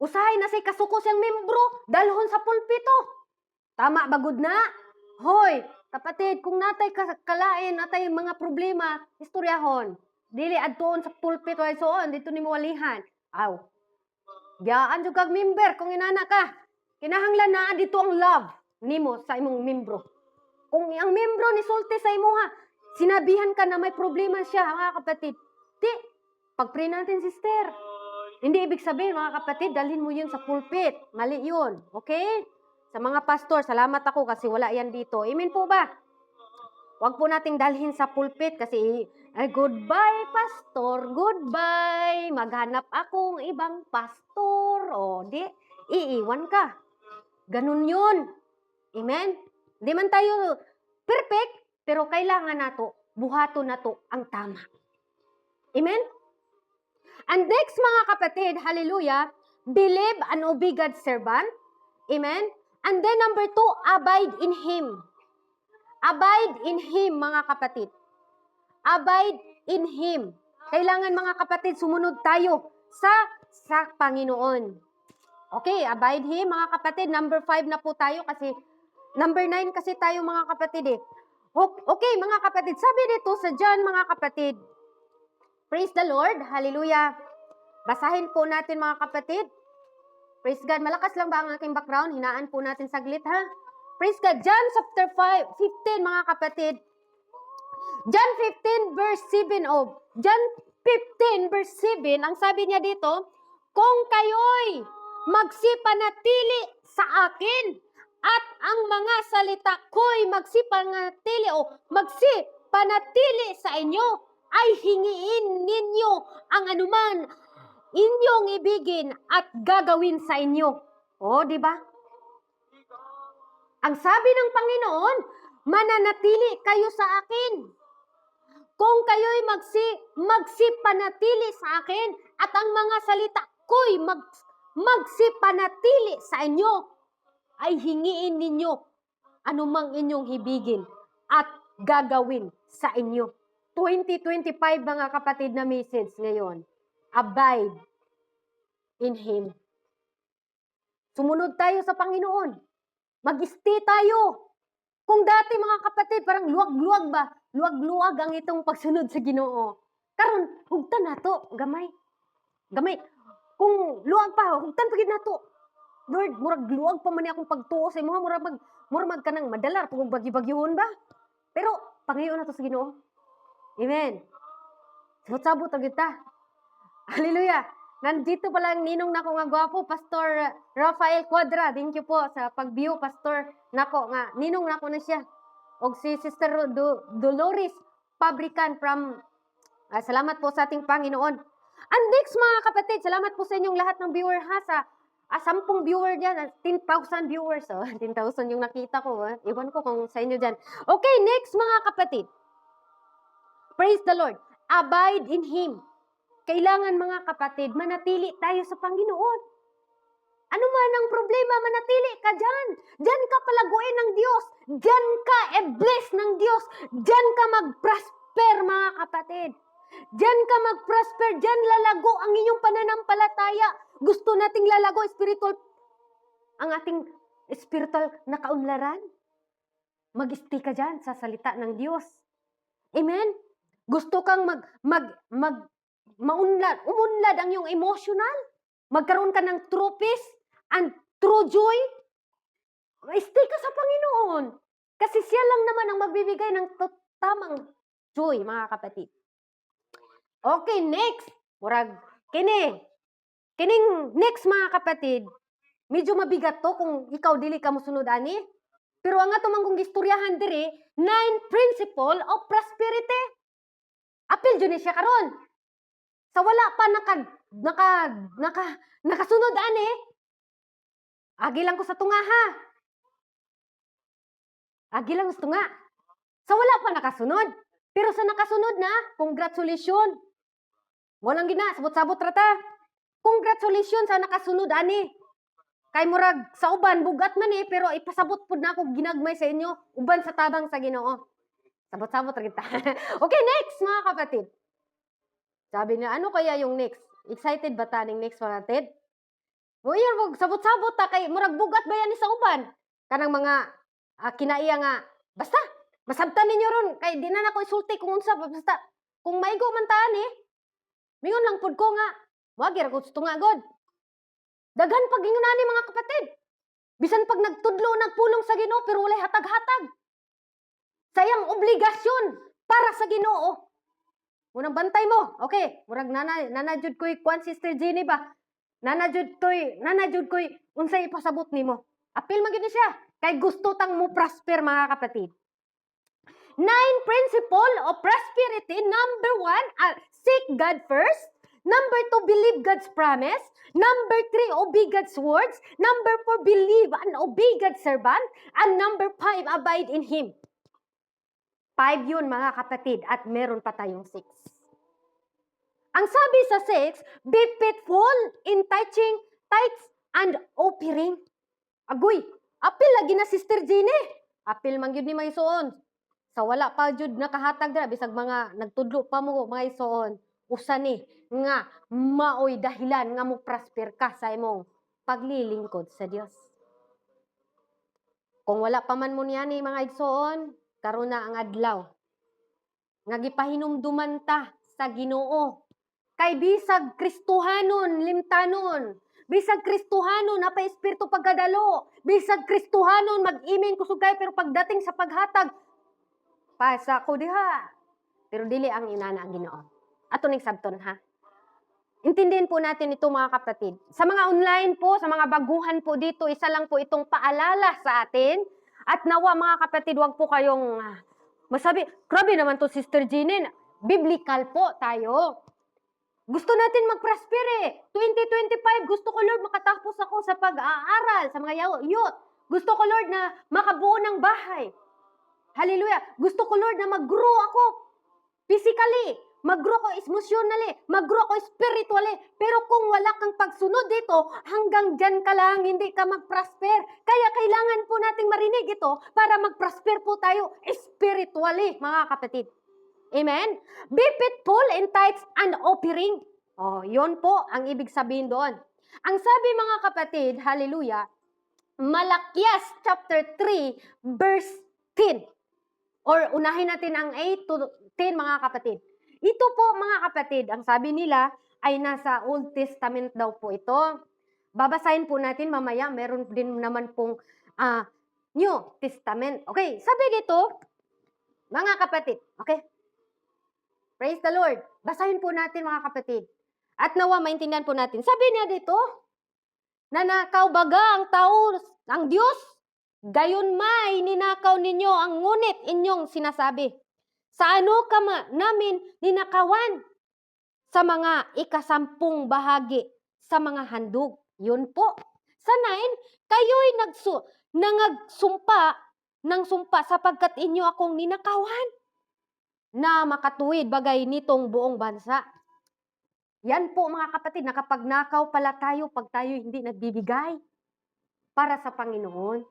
usahay na say kasuko siyang membro, dalhon sa pulpito. Tama, bagod na. Hoy, kapatid, kung natay kalain, natay mga problema, istoryahon. Dili adtoon sa pulpit ay soon dito nimo walihan. Biyaan jud kag member kung inana ka. Kinahanglan na dito ang love nimo sa imong membro. Kung ang membro ni sulti sa imuha, sinabihan ka na may problema siya, mga kapatid. Pag-pray natin, sister. Hindi ibig sabihin, mga kapatid, dalhin mo yun sa pulpit. Mali yun. Okay? Sa mga pastor, salamat ako kasi wala yan dito. Amen po ba? Huwag po nating dalhin sa pulpit kasi, goodbye, pastor, goodbye. Maghanap akong ibang pastor. Iiwan ka. Ganun yun. Amen? Di man tayo perfect, pero kailangan nato, buhato na to ang tama. Amen? And next, mga kapatid, hallelujah, believe and obey God's servant. Amen? And then number 2, abide in Him. Abide in Him, mga kapatid. Abide in Him. Kailangan, mga kapatid, sumunod tayo sa Panginoon. Okay, abide Him, mga kapatid. Number 5 na po tayo kasi number 9 kasi tayo, mga kapatid eh. Okay, mga kapatid, sabi dito sa John, mga kapatid. Praise the Lord. Hallelujah. Basahin po natin, mga kapatid. Praise God. Malakas lang ba ang aking background? Hinaan po natin saglit, ha? Praise God. John chapter 15, mga kapatid. John 15 verse 7. John 15 verse 7, ang sabi niya dito, kung kayo'y magsipanatili sa akin at ang mga salita ko'y magsipanatili magsipanatili sa inyo, ay hingiin ninyo ang anuman inyong ibigin at gagawin sa inyo. Di ba? Ang sabi ng Panginoon, mananatili kayo sa akin. Kung kayo'y magsipanatili sa akin at ang mga salita ko'y magsipanatili sa inyo, ay hingiin ninyo anumang inyong hibigin at gagawin sa inyo. 2025 mga kapatid na message ngayon. Abide in Him. Sumunod tayo sa Panginoon. Mag-stay tayo. Kung dati mga kapatid, parang luwag-luwag ba? Luwag-luwag ang itong pagsunod sa Ginoo. Karon hugtan nato, gamay. Gamay. Kung luwag pa, hugtan pagid nato. Lord, murag luwag pa man akong pagtuo sa imo, murag ka nang madalar kung bagi-bagyuhon ba? Pero pangayo na to sa Ginoo. Amen. Sabot-sabot ta kita. Hallelujah. Nandito pala ang ninong nako nga gwapo, Pastor Rafael Quadra. Thank you po sa pag-view, Pastor nako nga. Ninong nako na siya. Og si Sister Dolores Pabrican from salamat po sa ating Panginoon. And next mga kapatid, salamat po sa inyong lahat ng viewer ha. Sa 10 viewer dyan, 10,000 viewers. 10,000 yung nakita ko. Iwan ko kung sa inyo dyan. Okay, next mga kapatid. Praise the Lord. Abide in Him. Kailangan mga kapatid, manatili tayo sa Panginoon. Ano man ang problema, manatili ka dyan. Dyan ka palaguin ng Diyos. Dyan ka i-bless ng Diyos. Dyan ka mag-prosper mga kapatid. Dyan ka mag-prosper. Dyan lalago ang inyong pananampalataya. Gusto nating lalago spiritual, ang ating spiritual na kaunlaran. Mag-stay ka dyan sa salita ng Diyos. Amen? Gusto kang umunlad ang iyong emotional. Magkaroon ka ng true peace and true joy. Stay ka sa Panginoon. Kasi siya lang naman ang magbibigay ng tamang joy, mga kapatid. Okay, next. Murag, kining next mga kapatid, medyo mabigat to kung ikaw dili ka musunod ani. Pero ang ato man kung gistoryahan diri, 9 principle of prosperity. Apil jud ni siya karon. Sa wala pa nakasunod ani. Agi lang ko sa tunga ha. Agi lang sa tunga. Sa wala pa nakasunod. Pero sa nakasunod na, congratulations. Walang gina, sabot-sabot rata. Congratulations sa nakasunod ani. Kay murag sa uban bugat man pero ipasabot pud na ako ginagmay sa inyo uban sa tabang sa Ginoo. Sabot-sabot ra kita. Okay, next mga kapatid. Sabi niya, ano kaya yung next? Excited ba taning next mga kapatid? O yan, wag sabot-sabot ta kay murag bugat ba yan ni sa uban? Kanang mga kinaiya nga basta masabtan ninyo ron kay di na nako isulti kung unsa basta kung maigo man ta ani. Mingon lang pud ko nga, wag ra ko nga god. Daghan pag ingon ani mga kapatid. Bisan pag nagtudlo nagpulong sa Ginoo pero walay hatag-hatag. Sayang obligasyon para sa Ginoo. Unang bantay mo. Okay, murag nanajud ko'y kwan Sister Jenny ba? Nanajud ko'y unsay ipasabot nimo. Apil man gid siya kay gusto tang mo prosper mga kapatid. 9 principle of prosperity. Number 1, seek God first. Number 2, believe God's promise. Number 3, obey God's words. Number 4, believe and obey God's servant. And number 5, abide in Him. 5 yun mga kapatid at meron pa tayong 6. Ang sabi sa 6, be faithful in tithes and offering. Agoy, apil lagi na Sister Jenny. Apil man gyud ni may suon. Sa wala pa jud nakahatag dira bisag mga nagtudlo pa mo mga isuon. Usa ni nga maoy dahilan nga mo prosper ka sa imong paglilingkod sa Dios. Kung wala pa man mo niya ni mga igsoon, karon na ang adlaw nga gipahinumduman ta sa Ginoo. Kay bisag Kristohanon limtanon, bisag Kristohanon napay espiritu pagkadalo, bisag Kristohanon mag-imin kusog kay pero pagdating sa paghatag pasa ko diha. Pero dili ang inana ang Ginoo. Ato ning sabton ha. Intindihin po natin ito mga kapatid. Sa mga online po, sa mga baguhan po dito, isa lang po itong paalala sa atin. At nawa mga kapatid, wag po kayong masabi, grabe naman to Sister Jenny, biblical po tayo. Gusto natin mag-prosper 2025, gusto ko Lord makatapos ako sa pag-aaral, sa mga youth. Gusto ko Lord na makabuo ng bahay. Hallelujah. Gusto ko Lord na mag-grow ako physically. mag-grow ko emotionally, mag-grow ko spiritually. Pero kung wala kang pagsunod dito, hanggang dyan ka lang, hindi ka mag-prosper. Kaya kailangan po nating marinig ito para mag-prosper po tayo spiritually, mga kapatid. Amen? Be faithful in tithes and offering. Oh, yun po ang ibig sabihin doon. Ang sabi mga kapatid, hallelujah, Malakias chapter 3 verse 10. Or unahin natin ang 8 to 10 mga kapatid. Ito po mga kapatid, ang sabi nila ay nasa Old Testament daw po ito. Babasahin po natin mamaya, meron din naman pong New Testament. Okay, sabi dito, mga kapatid, okay? Praise the Lord. Basahin po natin mga kapatid. At nawa maintindihan po natin. Sabi niya dito, nanakaw baga ang tao, ang Diyos? Gayon may ninakaw ninyo ang ngunit inyong sinasabi. Sa ano ka namin ninakawan? Sa mga ikasampung bahagi sa mga handog. Yun po. Sa 9, kayo'y nangagsumpa ng sumpa sapagkat inyo akong ninakawan na makatuwid bagay nitong buong bansa. Yan po mga kapatid, nakapagnakaw pala tayo pag tayo hindi nagbibigay para sa Panginoon.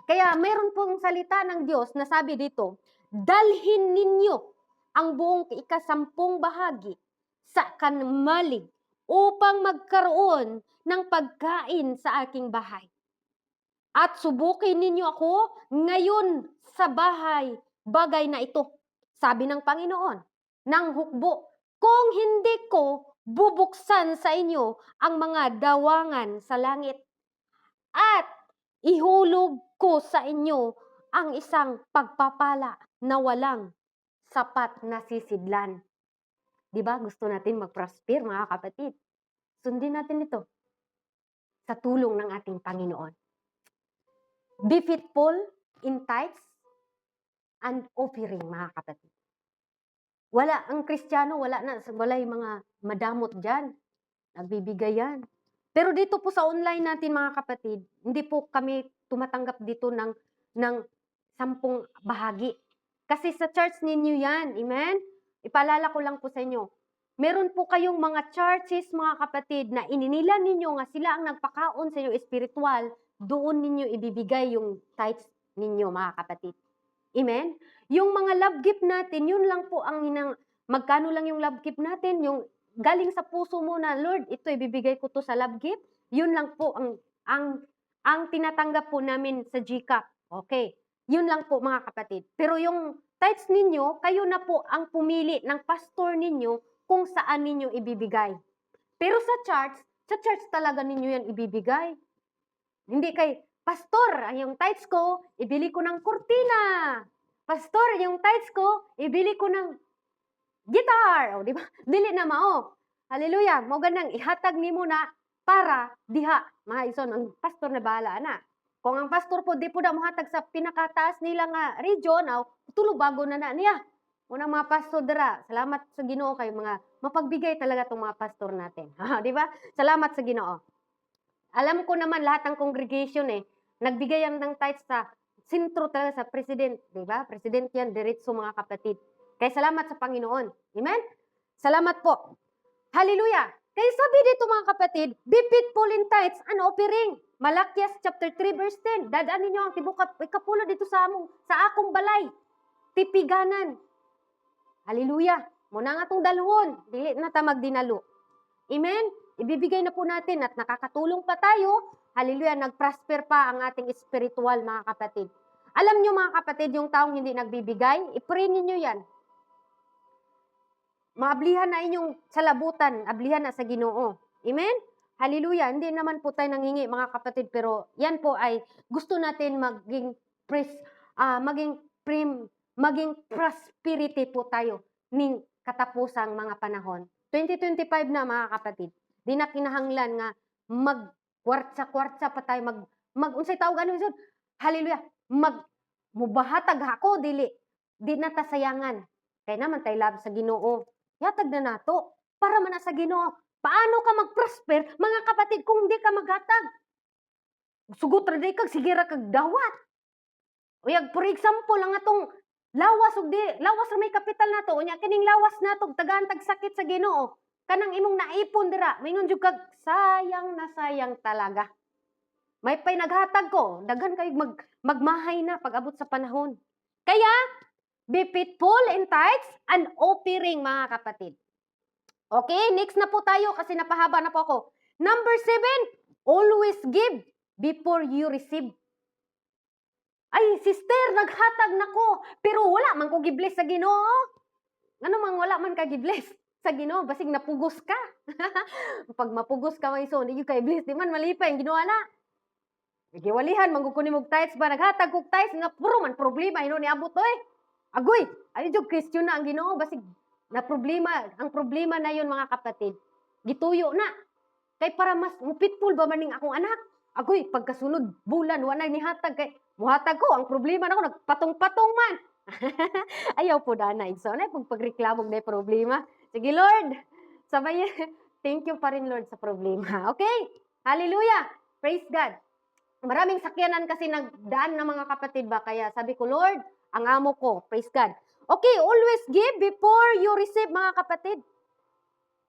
Kaya mayroon pong salita ng Diyos na sabi dito, dalhin ninyo ang buong ikasampung bahagi sa kanmalig upang magkaroon ng pagkain sa aking bahay. At subukin ninyo ako ngayon sa bagay na ito, sabi ng Panginoon, ng hukbo. Kung hindi ko bubuksan sa inyo ang mga dawangan sa langit at ihulog ko sa inyo ang isang pagpapala na walang sapat na sisidlan. Diba? Gusto natin mag-prosper, mga kapatid. Sundin natin ito sa tulong ng ating Panginoon. Be faithful in tithes and offering, mga kapatid. Wala, ang Kristiyano, wala yung mga madamot dyan. Nagbibigay yan. Pero dito po sa online natin mga kapatid, hindi po kami tumatanggap dito ng 10 bahagi. Kasi sa church ninyo yan, amen? Ipaalala ko lang po sa inyo. Meron po kayong mga churches mga kapatid na ininila ninyo nga sila ang nagpakaon sa inyo spiritual, doon ninyo ibibigay yung tithes ninyo mga kapatid. Amen? Yung mga love gift natin, yun lang po ang magkano lang yung love gift natin, yung galing sa puso mo na, Lord, ito ibibigay ko to sa love gift. Yun lang po ang tinatanggap po namin sa GCAP. Okay. Yun lang po mga kapatid. Pero yung tithes ninyo, kayo na po ang pumili ng pastor ninyo kung saan ninyo ibibigay. Pero sa church talaga ninyo yan ibibigay. Hindi kay, pastor, yung tithes ko, ibili ko ng kurtina. Pastor, yung tithes ko, ibili ko ng guitar. O, di ba? Dili na mao. Hallelujah. Mo ganang ihatag nimo na para diha. Mga ison, ang pastor na bahala na. Kung ang pastor po, di po na muhatag sa pinakataas nila nga region, tulo bago na niya. Unang mga pastor dira, salamat sa Ginoo kay mga mapagbigay talaga tong mga pastor natin. Di ba? Salamat sa Ginoo. Alam ko naman lahat ng congregation nagbigay yan ng tithes sa sentro talaga sa president, di ba? President yan, diretso mga kapatid. Kaya salamat sa Panginoon. Amen? Salamat po. Hallelujah. Kaya sabi dito mga kapatid, be faithful in tithes and offering. Malakias chapter 3 verse 10. Dadaan ninyo ang ikapulo dito sa akong balay. Tipiganan. Hallelujah. Muna nga itong dalhon. Dili na ta magdinalo. Amen? Ibibigay na po natin at nakakatulong pa tayo. Hallelujah, nag-prosper pa ang ating spiritual mga kapatid. Alam nyo mga kapatid, yung taong hindi nagbibigay, i-pray ninyo yan. Maablihan na inyong salabutan, ablihan na sa Ginoo. Amen? Hallelujah, hindi naman po tayo nangingi mga kapatid, pero yan po ay gusto natin maging prosperity po tayo ning katapusang mga panahon. 2025 na mga kapatid. Di na kinahanglan nga mag-kwartsa-kwartsa pa tayo, unsay tawag ano yun? Hallelujah. Mubahatag ako, di na tasayangan. Kaya naman tayo love sa Ginoo. Yatag na nato. Para man sa Ginoo. Paano ka mag-prosper, mga kapatid, kung di ka maghatag? Sugot ra day kag sige ra kag dawat. Uyag, for example, ang atong Lawas ug lawas ra may kapital nato unya kining lawas nato tagaan tag sakit sa Ginoo. Kanang imong naipon dira, mingon jud kag sayang na sayang talaga. May pay naghatag ko, daghan kay magmahay na pag abot sa panahon. Kaya be faithful in tithes and offering mga kapatid. Okay, next na po tayo kasi napahaba na po ako. Number 7, always give before you receive. Ay, sister, naghatag na ko, pero wala man ko gibless sa Ginoo. Ano man wala man ka gibless sa Ginoo, basig napugos ka. Pag mapugos ka may so, di kay bless, di man malipay ang Ginoo na. Giwalihan man ko nimog tithes ba naghatag kog tithes nga puro man problema hino niabot oy. Agoy, ay jud Christian na ang Ginoo basig na problema, ang problema na yon mga kapatid. Gituyo na. Kay para mas mupitful ba maning akong anak? Agoy, pagkasunod bulan wa na nihatag kay muhatag ko ang problema na ko nagpatong-patong man. Ayaw po na so na pag pagreklamo na problema. Sige Lord, sabay thank you pa rin Lord sa problema. Okay? Hallelujah. Praise God. Maraming sakyanan kasi nagdaan ng mga kapatid ba kaya sabi ko Lord, ang amo ko. Praise God. Okay, always give before you receive mga kapatid.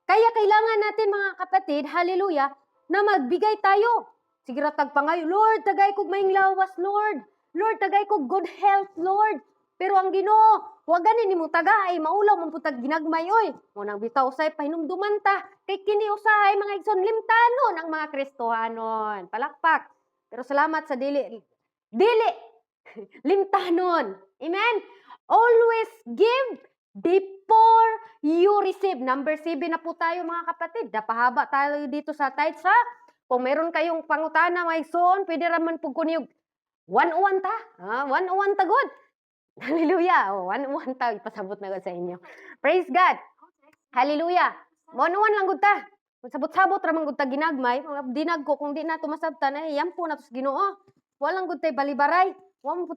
Kaya kailangan natin mga kapatid, hallelujah, na magbigay tayo. Sige ratag pa ngayon, Lord, tagay kog maing lawas, Lord. Lord, tagay kog good health, Lord. Pero ang Ginoo, huwag ganin nimo tagay, maulaw man putag ginagmay oy. Mo nang bitaw usay pahinumduman ta. Kay kini usahay mga igsoon limtanon ang mga Kristohanon. Palakpak. Pero salamat sa dili limtanon. Amen. Always give before you receive. Number 7 na po tayo mga kapatid. Napahaba tayo dito sa tithes ha. Kung meron kayong pangutana may igsoon, pwede raman po kuniyog 101 ta. 101 ta good. Hallelujah. 101 ta. Ipasabot na ko sa inyo. Praise God. Hallelujah. 101 lang gud ta. Kung sabot-sabot ramang gud ta ginagmay, dinag ko kung di na tumasabtan ay yampo na to sa Ginoo. Walang gud tay balibaray. Wam po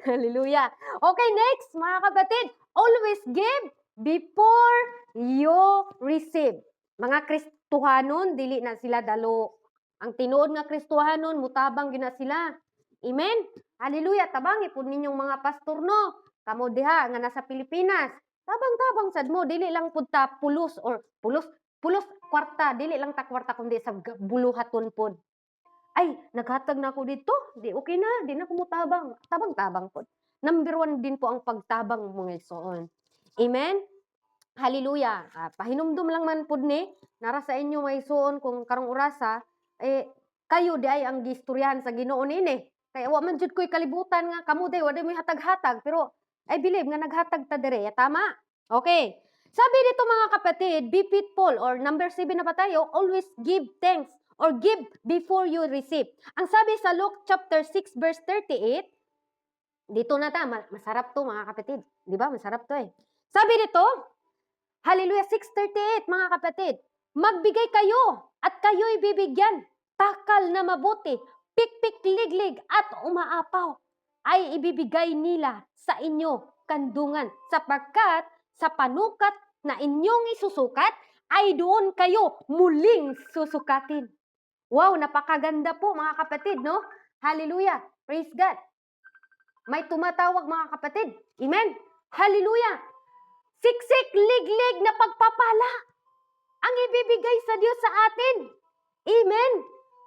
Hallelujah. Okay, next mga kapatid. Always give before you receive. Mga Kristohanon, dili na sila dalo. Ang tinuod nga Kristohanon, mutabang gina sila. Amen? Hallelujah. Tabangi po ninyong mga pastor, no? Kamo diha, nga nasa Pilipinas. Tabang-tabang sad mo, dili lang pud ta pulos kwarta, dili lang ta kwarta kundi sa buluhaton pod. Ay, naghatag na ako dito. Di okay na, di na ko mutabang. Tabang-tabang pod. Number 1 din po ang pagtabang mga igsoon. Amen? Hallelujah. Pahinumdum lang man pod ni, nara sa inyo mga igsoon kung karong orasa, kayo di ay ang gistoryahan sa Ginoo nini. Kaya wa man jud ko'y kalibutan nga kamo day wa may hatag-hatag pero I believe nga naghatag ta dire. Tama? Okay. Sabi dito mga kapatid, be faithful or number 7 na pa tayo, always give thanks or give before you receive. Ang sabi sa Luke chapter 6 verse 38, dito na ta, masarap to mga kapatid. Di ba? Masarap to eh. Sabi dito, Hallelujah 6:38 mga kapatid, magbigay kayo at kayo'y bibigyan. Takal na mabuti, pikpik liglig at umaapaw ay ibibigay nila sa inyo kandungan sapagkat sa panukat na inyong isusukat ay doon kayo muling susukatin. Wow, napakaganda po mga kapatid, no? Hallelujah. Praise God. May tumatawag mga kapatid. Amen. Hallelujah. Siksik, liglig na pagpapala ang ibibigay sa Diyos sa atin. Amen.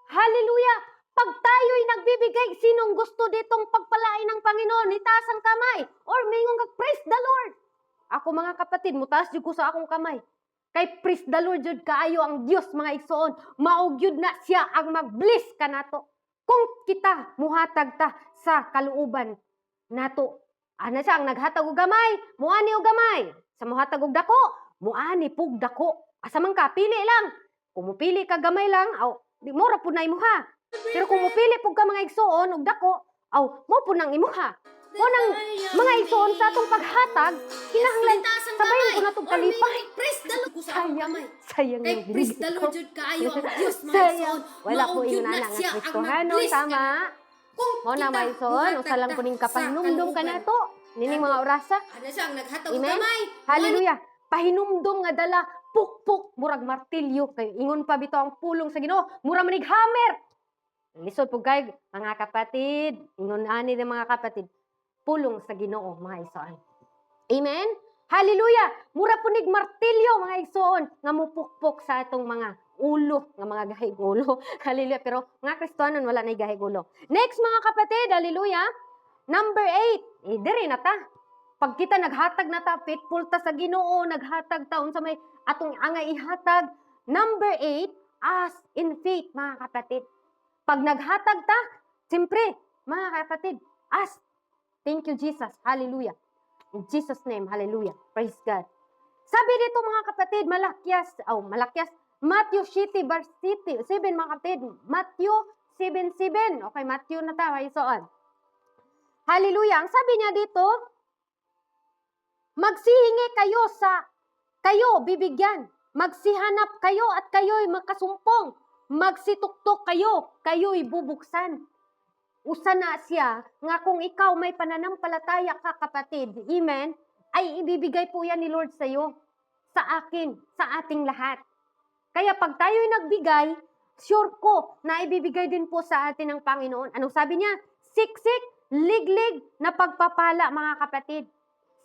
Hallelujah. Pag tayo'y nagbibigay, sinong gusto ditong pagpalain ng Panginoon? Itaas ang kamay. Or mingon kag, praise the Lord. Ako mga kapatid, mutaas jud ko sa akong kamay. Kay praise the Lord jud kaayo ang Dios mga igsoon. Maugyud na siya ang mag-bless ka nato. Kung kita muhatag ta sa kaluuban nato. Ana siya ang naghatag og gamay, muani og gamay. Sa muhatag og dako, muani pug dako. Asa man ka pili lang. Kung mupili ka gamay lang, di mo ra pud na imuha. Pero kung mupili pug ka mga igsoon og dako, mo pud nang imuha. Mo nang mga igsoon sa atong paghatag, kinahanglan sabayan ko natong kalipay. Praise the Lord sa akong kamay. Sayang Kay yung praise the binigay Lord ko. jud kaayo ang Dios mga Sayang. igsoon. Wala po Maugyud yung na nana nga siya ang Kristohanon, mag-bless ka. tama. Kung Mo na kita may son, muhatag usa lang ta kuning sa kapahinumdum ka kaluuban. nato. Nining mga orasa. Ano siya ang naghatag og Amen. kamay. Hallelujah. Pahinumdum nga dala pukpuk murag martilyo kay ingon pa bitaw ang pulong sa Ginoo, mura manig hammer. Lisod pug kay mga kapatid, ingon ani ng mga kapatid. pulong sa Ginoo, mga igsoon. Amen? Hallelujah! Mura punig martilyo, mga igsoon, nga mupukpok sa atong mga ulo, nga mga gahig-ulo. Hallelujah! Pero nga Kristohanon, wala na gahig-ulo. Next, mga kapatid, hallelujah! Number 8, diri na ta. Pag kita naghatag na ta, faithful ta sa Ginoo, naghatag ta, unsa may atong angay ihatag. Number 8, as in faith, mga kapatid. Pag naghatag ta, siyempre, mga kapatid, as. Thank you, Jesus. Hallelujah. In Jesus' name, hallelujah. Praise God. Sabi dito, mga kapatid, Malakyas, Matthew 7, verse 7, mga kapatid. Matthew 7:7. Okay, Matthew na tayo, isoon. Hallelujah. Ang sabi niya dito, magsihingi kayo bibigyan. Magsihanap kayo at kayo'y makasumpong. Magsituktok kayo'y bubuksan. Usa na siya, nga kung ikaw may pananampalataya ka, kapatid, amen, ay ibibigay po yan ni Lord sa iyo, sa akin, sa ating lahat. Kaya pag tayo'y nagbigay, sure ko na ibibigay din po sa atin ng Panginoon. Anong sabi niya? Siksik, liglig na pagpapala, mga kapatid.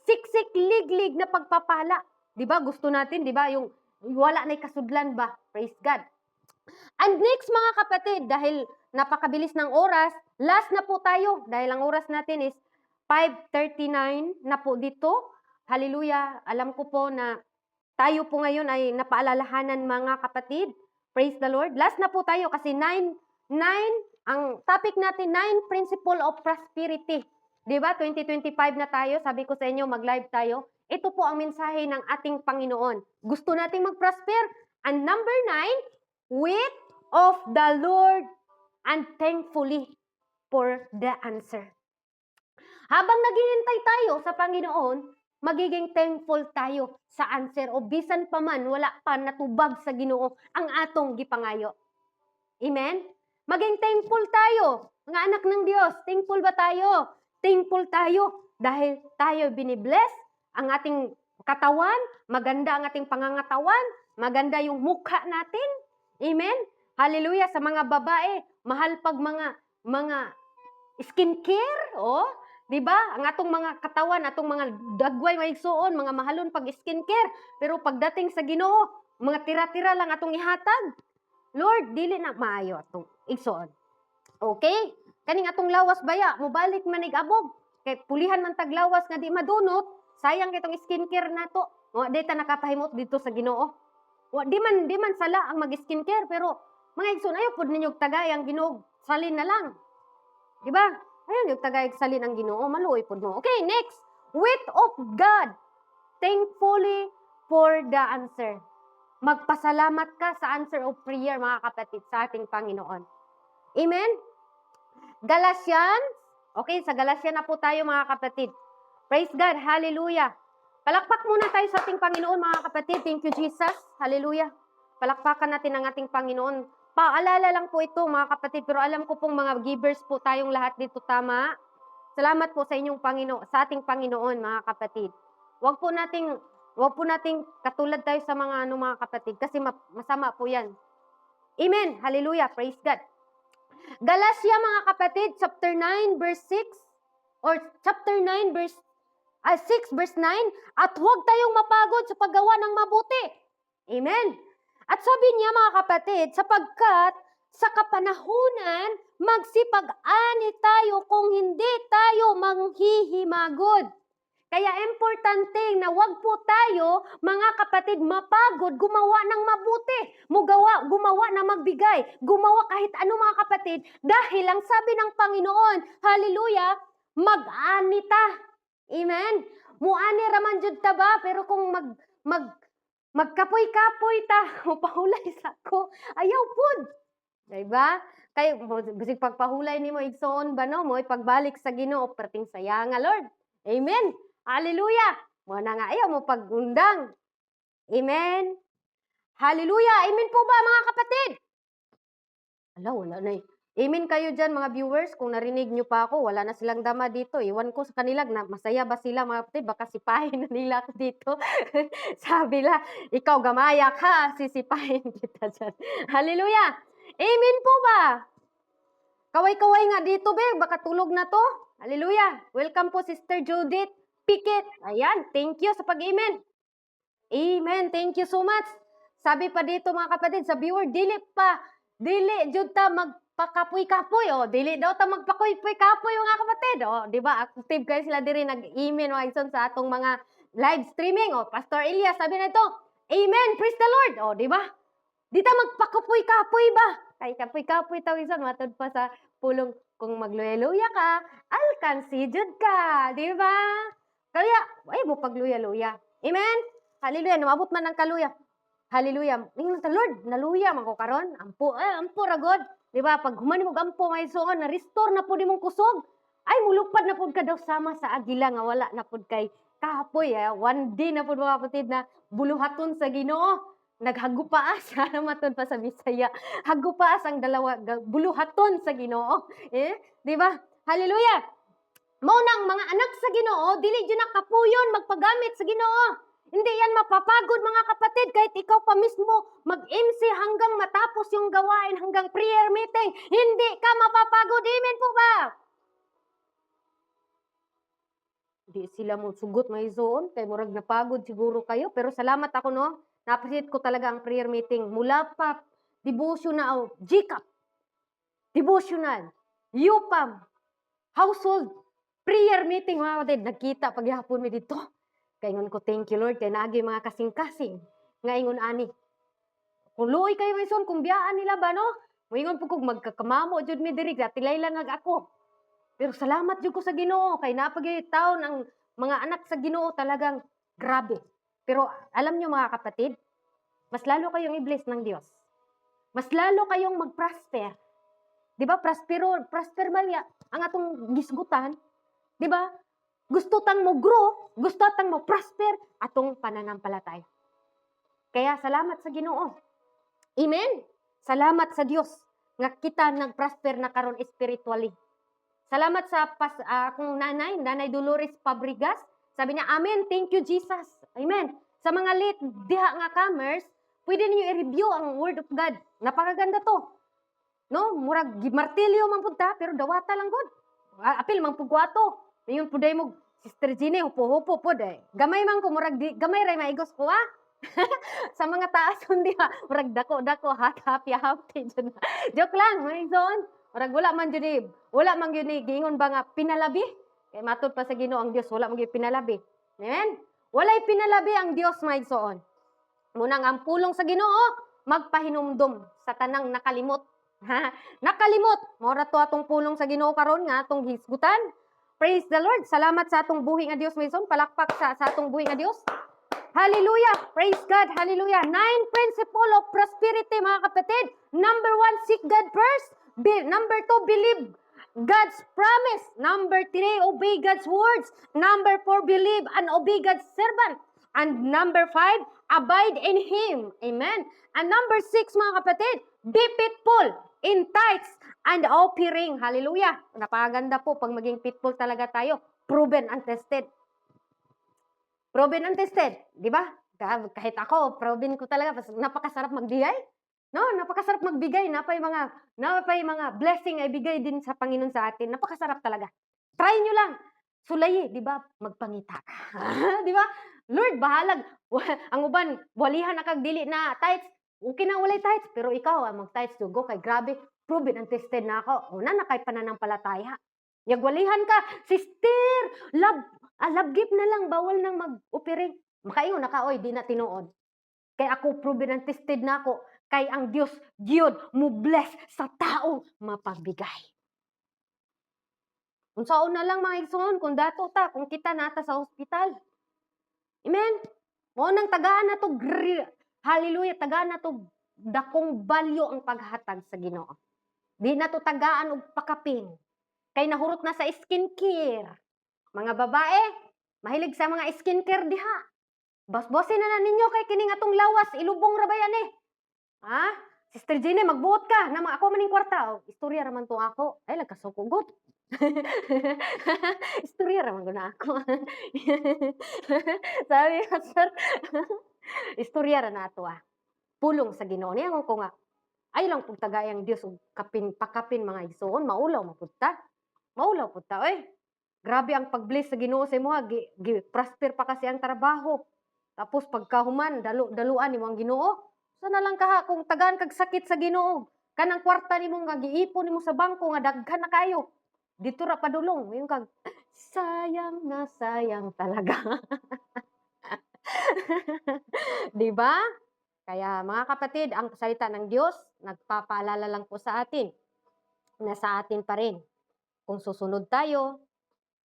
Siksik, liglig na pagpapala. Diba? Gusto natin, diba? Yung wala na'y kasudlan ba? Praise God. And next, mga kapatid, dahil napakabilis ng oras, last na po tayo. Dahil ang oras natin is 5:39 na po dito. Hallelujah. Alam ko po na tayo po ngayon ay napaalalahanan, mga kapatid. Praise the Lord. Last na po tayo kasi 9, ang topic natin, 9 principle of prosperity. Diba? 2025 na tayo. Sabi ko sa inyo, mag-live tayo. Ito po ang mensahe ng ating Panginoon. Gusto nating mag-prosper. And number 9, wait of the Lord and thankfully for the answer. Habang naghihintay tayo sa Panginoon, magiging thankful tayo sa answer o bisan pa man wala pa natubag sa Ginoo ang atong gipangayo. Amen? Maging thankful tayo, mga anak ng Diyos. Thankful ba tayo? Thankful tayo dahil tayo binibless, ang ating katawan, maganda ang ating pangangatawan, maganda yung mukha natin. Amen? Hallelujah. Sa mga babae, mahal pag mga skincare, oh, 'di ba? Ang atong mga katawan, atong mga dagway may igsuon, mga mahalon pag skincare. Pero pagdating sa Ginoo, mga tira-tira lang atong ihatag. Lord, dili na maayo atong igsuon. Okay? Kaning atong lawas baya, mobalik manig abog. Kay pulihan man tag lawas nga di madunot, sayang kitong skincare nato. Wa di ta nakapahimot dito sa Ginoo. Di man sala ang mag-skincare, pero mga igsoon, ayaw po ninyong tagay ang Ginoo, salin na lang. Diba? Ayaw yung tagay salin ang Ginoo, maluoy po mo. Okay, next. Wait of God. Thankfully for the answer. Magpasalamat ka sa answer of prayer, mga kapatid, sa ating Panginoon. Amen? Galatians. Okay, sa Galatians na po tayo, mga kapatid. Praise God. Hallelujah. Palakpak muna tayo sa ating Panginoon, mga kapatid. Thank you, Jesus. Hallelujah. Palakpakan natin ang ating Panginoon. Paalala lang po ito, mga kapatid, pero alam ko pong mga givers po tayong lahat dito, tama. Salamat po sa inyong sa ating Panginoon, mga kapatid. Wag po nating katulad tayo sa mga mga kapatid, kasi masama po 'yan. Amen. Hallelujah. Praise God. Galatia, mga kapatid, chapter 9 verse 6 or chapter 9 verse 6 verse 9, at huwag tayong mapagod sa paggawa ng mabuti. Amen. At sabi niya, mga kapatid, sapagkat sa kapanahunan, magsipag-ani tayo kung hindi tayo manghihimagod. Kaya importante na wag po tayo, mga kapatid, mapagod, gumawa ng mabuti, gumawa na magbigay, gumawa kahit ano, mga kapatid, dahil ang sabi ng Panginoon, hallelujah, mag-ani ta. Amen? Muani raman jud ta ba, pero kung magkapoy-kapoy ta, pahulay sa ko, ayaw pud. Diba? Kay bisig pagpahulay nimo igsoon ba no, mo pagbalik sa Ginoo perting saya nga, Lord. Amen. Hallelujah. Mo na nga ayaw mo pagundang. Amen. Hallelujah. Amen po ba, mga kapatid? Wala na eh. Amen kayo dyan, mga viewers. Kung narinig nyo pa ako, wala na silang dama dito. Iwan ko sa kanila, na masaya ba sila, mga kapatid? Baka sipahin na nila ako dito. Sabi la, ikaw gamaya ka, sisipahin kita dyan. Hallelujah! Amen po ba? Kaway-kaway nga dito, be. Baka tulog na to. Hallelujah. Welcome po, Sister Judith Pikit. Ayan, thank you sa pag-amen. Amen. Thank you so much. Sabi pa dito mga kapatid, sa viewer, dili jud ta magpakapoy-kapoy. O, dili daw ta magpakoy-kapoy mga kapatid. O, di ba? Active kayo sila diri nag-amen o ison sa atong mga live streaming. O, Pastor Elias, sabi na ito, Amen. Praise the Lord. O, di ba? Di ta magpakapoy-kapoy ba? Kay kapoy-kapoy taw ison matod pa sa pulong kung magluya-luya ka, alkansi jud ka, di ba? Kaya, ay mo pagluya-luya. Amen. Hallelujah. Namabot man ng kaluya. Hallelujah. Ingon sa Lord, naluya man ko karon. Ampo ra God. Di ba? Pag humani mo ampo may suon, na-restore na pud imong kusog. Ay mulupad na pud ka daw sama sa agila nga wala na pud kay kapoy. One day na pud mga kapatid na buluhaton sa Ginoo. Naghagupaas, matod pa sa Bisaya. Hagupaas ang dalawa, buluhaton sa Ginoo. Di ba? Hallelujah. Mao nang mga anak sa Ginoo, dili jud na kapuyon magpagamit sa Ginoo. Hindi yan mapapagod mga kapatid kahit ikaw pa mismo mag-MC hanggang matapos yung gawain, hanggang prayer meeting. Hindi ka mapapagod. Amen po ba? Di sila mo sugot may zone, kay murag napagod siguro kayo. Pero salamat ako no, na-appreciate ko talaga ang prayer meeting. Mula pa, devotional, GCAP, devotional, UPAM, household, prayer meeting mga kapatid. Nagkita paghihapon mi dito. Kaingon ko, thank you Lord, kay naagi mga kasing-kasing. Nga ingon ani. Kung luoy kayo may son, kung biyaan nila ba no? Moingon po kung magkakamamo, jud mi diri, tilay lang ako. Pero salamat jud ko sa Ginoo kay napagay taon ang mga anak sa Ginoo talagang grabe. Pero alam niyo mga kapatid, mas lalo kayong i-bless ng Diyos. Mas lalo kayong mag-prosper. 'Di ba? Prosper man ya ang atong gisgutan. 'Di ba? Gusto tang mo grow, gusto tang mo prosper atong pananampalataya. Kaya salamat sa Ginoo. Amen. Salamat sa Dios nga kita nag-prosper na karon spiritually. Salamat sa akong nanay Dolores Fabregas. Sabi niya, Amen, thank you Jesus. Amen. Sa mga late diha nga comers, pwede niyo i-review ang Word of God. Napakaganda to. No, murag martilyo man pud ta, pero dawata lang gud. Apil man pud kwato. Mayon puday mo Sister Jeannie, hupo-hupo pud eh. Gamay man ko murag gamay ray maigos ko ha. Sa mga taas hindi ha, murag dako happy jud. Joke lang, may zone. Murag wala man gyud ni gingon ba nga pinalabi? Kay matud pa sa Ginoo ang Dios wala man gyud pinalabi. Amen. Walay pinalabi ang Dios maigsoon. Munang ang pulong sa Ginoo magpahinumdom sa tanang nakalimot. Ha? Nakalimot. Mora to atong pulong sa Ginoo karon nga atong hisgutan. Praise the Lord. Salamat sa atong buhi nga Dios mayson. Palakpak sa atong buhi nga Dios. Hallelujah. Praise God. Hallelujah. 9 principle of prosperity mga kapatid. Number 1, seek God first. Number 2, believe God's promise. Number 3, obey God's words. Number 4, believe and obey God's servant. And number 5, abide in Him. Amen. And number 6, mga kapatid, be faithful in tithes and offering. Hallelujah. Napakaganda po pag maging faithful talaga tayo. Proven and tested. Proven and tested. Di ba? Kahit ako, proven ko talaga. Napakasarap magbigay. No, napakasarap magbigay. Napay mga blessing ay bigay din sa Panginoon sa atin. Napakasarap talaga. Try nyo lang. Sulayi, di ba? Magpangita ka. Di ba? Lord, bahalag. Ang uban, walihan na kag dili na tithes. Okay na walay tithes. Pero ikaw, mag-tithes dugo kay grabe. Proven and tested na ako. Una na kay pananampalataya. Yagwalihan ka. Sister, love gift na lang. Bawal nang mag-operate. Makaingon na ka, oy, di na tinuod. Kay ako, proven and tested na ako. Kay ang Dios Giyod mo bless sa taong mapabigay. Unsaon na lang mga igsoon kung dato ta, kung kita nata sa hospital. Amen. Mo nang tagaan na to, hallelujah, tagaan na to dakong balyo ang paghatag sa Ginoo. Di na to tagaan og pakapin. Kay nahurot na sa skincare. Mga babae, mahilig sa mga skincare diha. Bas-bosin na ninyo kay kining atong lawas, ilubong ra ba yan eh. Ha? Sister Jenny, magbuot ka na ako maning kwarta. O, istorya raman to ako. Ay, lagkasukugot. Istorya raman ko na ako. Sabi nga, sir, istorya ra na to Pulong sa Ginoo niya ko nga. Ay lang pug tagayang Dios og pakapin mga igsoon, maulaw mapunta. Maulaw punta, oy. Grabe ang pag-bless sa Ginoo sa imo ha, prosper pa kasi ang trabaho. Tapos pagkahuman, daluan nimo ang Ginoo. Sana lang kaha kung tagaan kag sakit sa Ginoo. Kanang kwarta nimo nga giipon nimo sa bangko nga daghan na kayo. Dito ra padulong, yung kag sayang na sayang talaga. 'Di ba? Kaya mga kapatid, ang salita ng Diyos nagpapaalala lang po sa atin na sa atin pa rin kung susunod tayo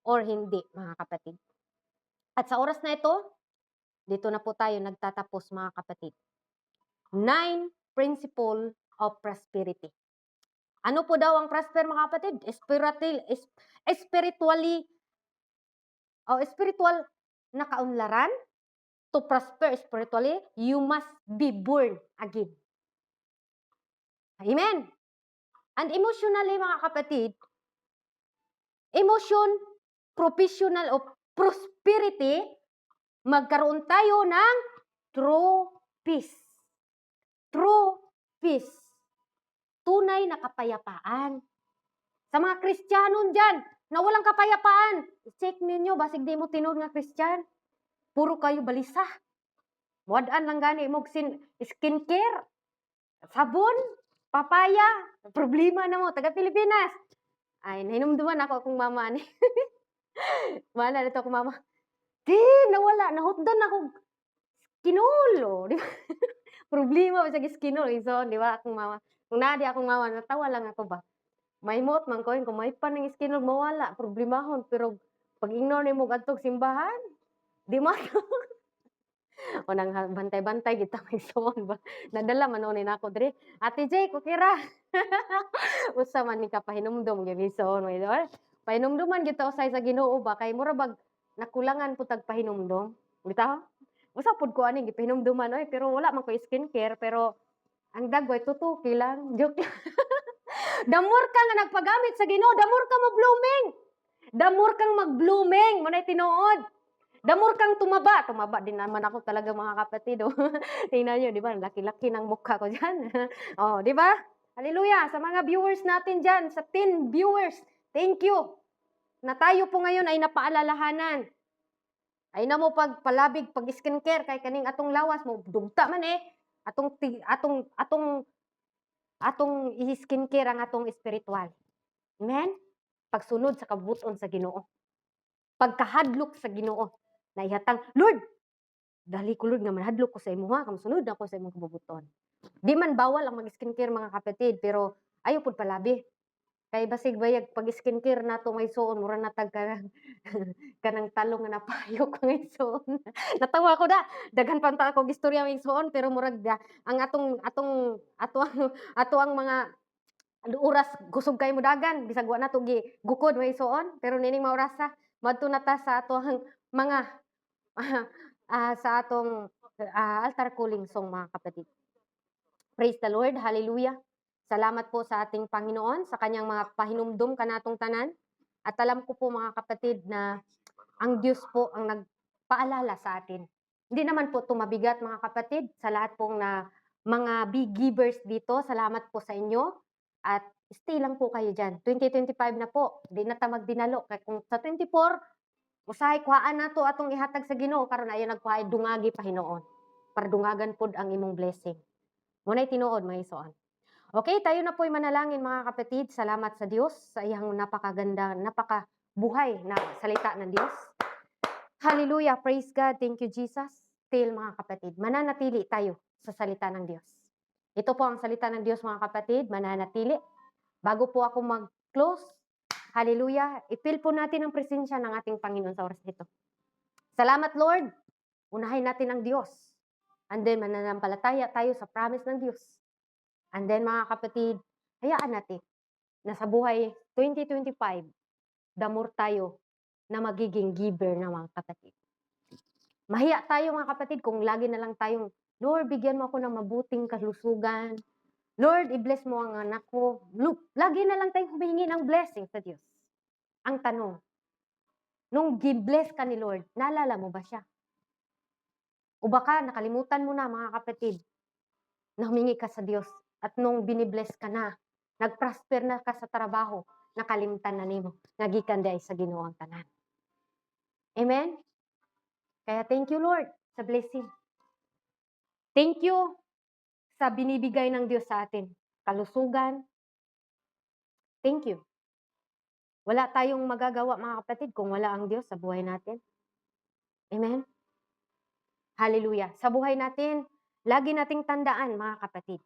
or hindi, mga kapatid. At sa oras na ito, dito na po tayo nagtatapos, mga kapatid. 9 principle of prosperity. Ano po daw ang prosper, mga kapatid? Spiritual na kaunlaran. To prosper spiritually, you must be born again. Amen. And emotionally, mga kapatid, emotion, professional of prosperity, magkaroon tayo ng true peace. True peace. Tunay na kapayapaan. Sa mga Kristiyanon dyan, na walang kapayapaan, check ninyo, basig di mo tinod nga Kristiyan. Puro kayo balisa. Wadaan lang gani mo skincare, sabon, papaya, problema na mo, taga Pilipinas. Ay, nahinumduman ako akong mama ni. Mana dito akong mama. Di, nawala, nahutdan ako. Kinulo, di ba? Problema ba sa skinol, so, di ba, akong mama. Kung nadi akong mama, natawa lang ako ba. May mot man ko, kung may pa ng skinol, mawala, problemahon. Pero, pag ignore ni mo gadtog simbahan, di mo o nang bantay-bantay kita may suon ba. Nadala man ni nako diri. Ate Jay, kukira. Usa man ni ka pahinumdom gyud ni suon may idol. Pahinumduman gyud ta usay sa Ginoo ba kay mura bag nakulangan pud tag pahinumdom. Bitaw? Usa pud ko ani gipahinumduman oy pero wala man ko skincare pero ang dagway tutuki lang. Joke lang. Damor ka nga nagpagamit sa Ginoo, damor ka mo blooming. Damor kang mag-blooming, mo na tinuod. Damor kang tumaba. Tumaba din naman ako talaga mga kapatid. Oh. Tingnan nyo, di ba? Laki-laki ng mukha ko dyan. Oh, di ba? Hallelujah. Sa mga viewers natin dyan, sa 10 viewers, thank you. Na tayo po ngayon ay napaalalahanan. Ay na mo pagpalabig, pag skincare, kay kaning atong lawas mo, dugta man eh. Atong i-skincare ang atong spiritual. Amen? Pagsunod sa kabuton sa Ginoo. Pagkahadlok sa Ginoo. Na ihatang, Lord, dali ko Lord nga manhadlok ko sa imo ha, kamsunod ako sa imong kabubuton. Di man bawal ang mag-skincare mga kapatid, pero ayaw pud palabi. Kay basig bayag pag skincare nato may suon mura na tag kanang talong nga napayo ko ngay suon. Natawa ko da, daghan pa ta ako istorya may suon pero murag da ang ato ang mga oras kusog kay mo dagan bisag wa nato gi gukod may suon pero nining maurasa madto na ta sa ato ang mga sa atong altar calling song mga kapatid. Praise the Lord, hallelujah. Salamat po sa ating Panginoon, sa kanyang mga pahinumdum kanatong tanan. At alam ko po mga kapatid na ang Diyos po ang nagpaalala sa atin. Hindi naman po tumabigat mga kapatid, sa lahat pong mga big givers dito, salamat po sa inyo. At stay lang po kayo dyan. 2025 na po, hindi na ta magdinalo. Kaya kung sa 24, usahay kuhaan na to atong ihatag sa Ginoo karon ayo nagkuhay dungagi pa hinoon para dungagan pod ang imong blessing. Munay tinuod mga isuon. Okay, tayo na po'y manalangin mga kapatid. Salamat sa Diyos sa iyang napakaganda, napakabuhay na salita ng Diyos. Hallelujah, praise God, thank you Jesus. Still mga kapatid, mananatili tayo sa salita ng Diyos. Ito po ang salita ng Diyos mga kapatid, mananatili. Bago po ako mag-close, hallelujah, i-feel po natin ang presensya ng ating Panginoon sa oras nito. Salamat Lord, unahin natin ang Diyos. And then mananampalataya tayo sa promise ng Diyos. And then mga kapatid, hayaan natin na sa buhay 2025, damor tayo na magiging giver ng mga kapatid. Mahiya tayo mga kapatid kung lagi na lang tayong, Lord, bigyan mo ako ng mabuting kalusugan. Lord, i-bless mo ang anak ko. Look, lagi na lang tayong humihingi ng blessing sa Diyos. Ang tanong, nung gi-bless ka ni Lord, naalala mo ba siya? O baka nakalimutan mo na mga kapatid, na humingi ka sa Diyos at nung binibless ka na, nag-prosper na ka sa trabaho, nakalimtan na nimo nga gikan diay sa Ginoo ang tanan. Amen. Kaya thank you Lord sa blessing. Thank you sa binibigay ng Diyos sa atin. Kalusugan. Thank you. Wala tayong magagawa mga kapatid kung wala ang Diyos sa buhay natin. Amen. Hallelujah. Sa buhay natin, lagi nating tandaan mga kapatid,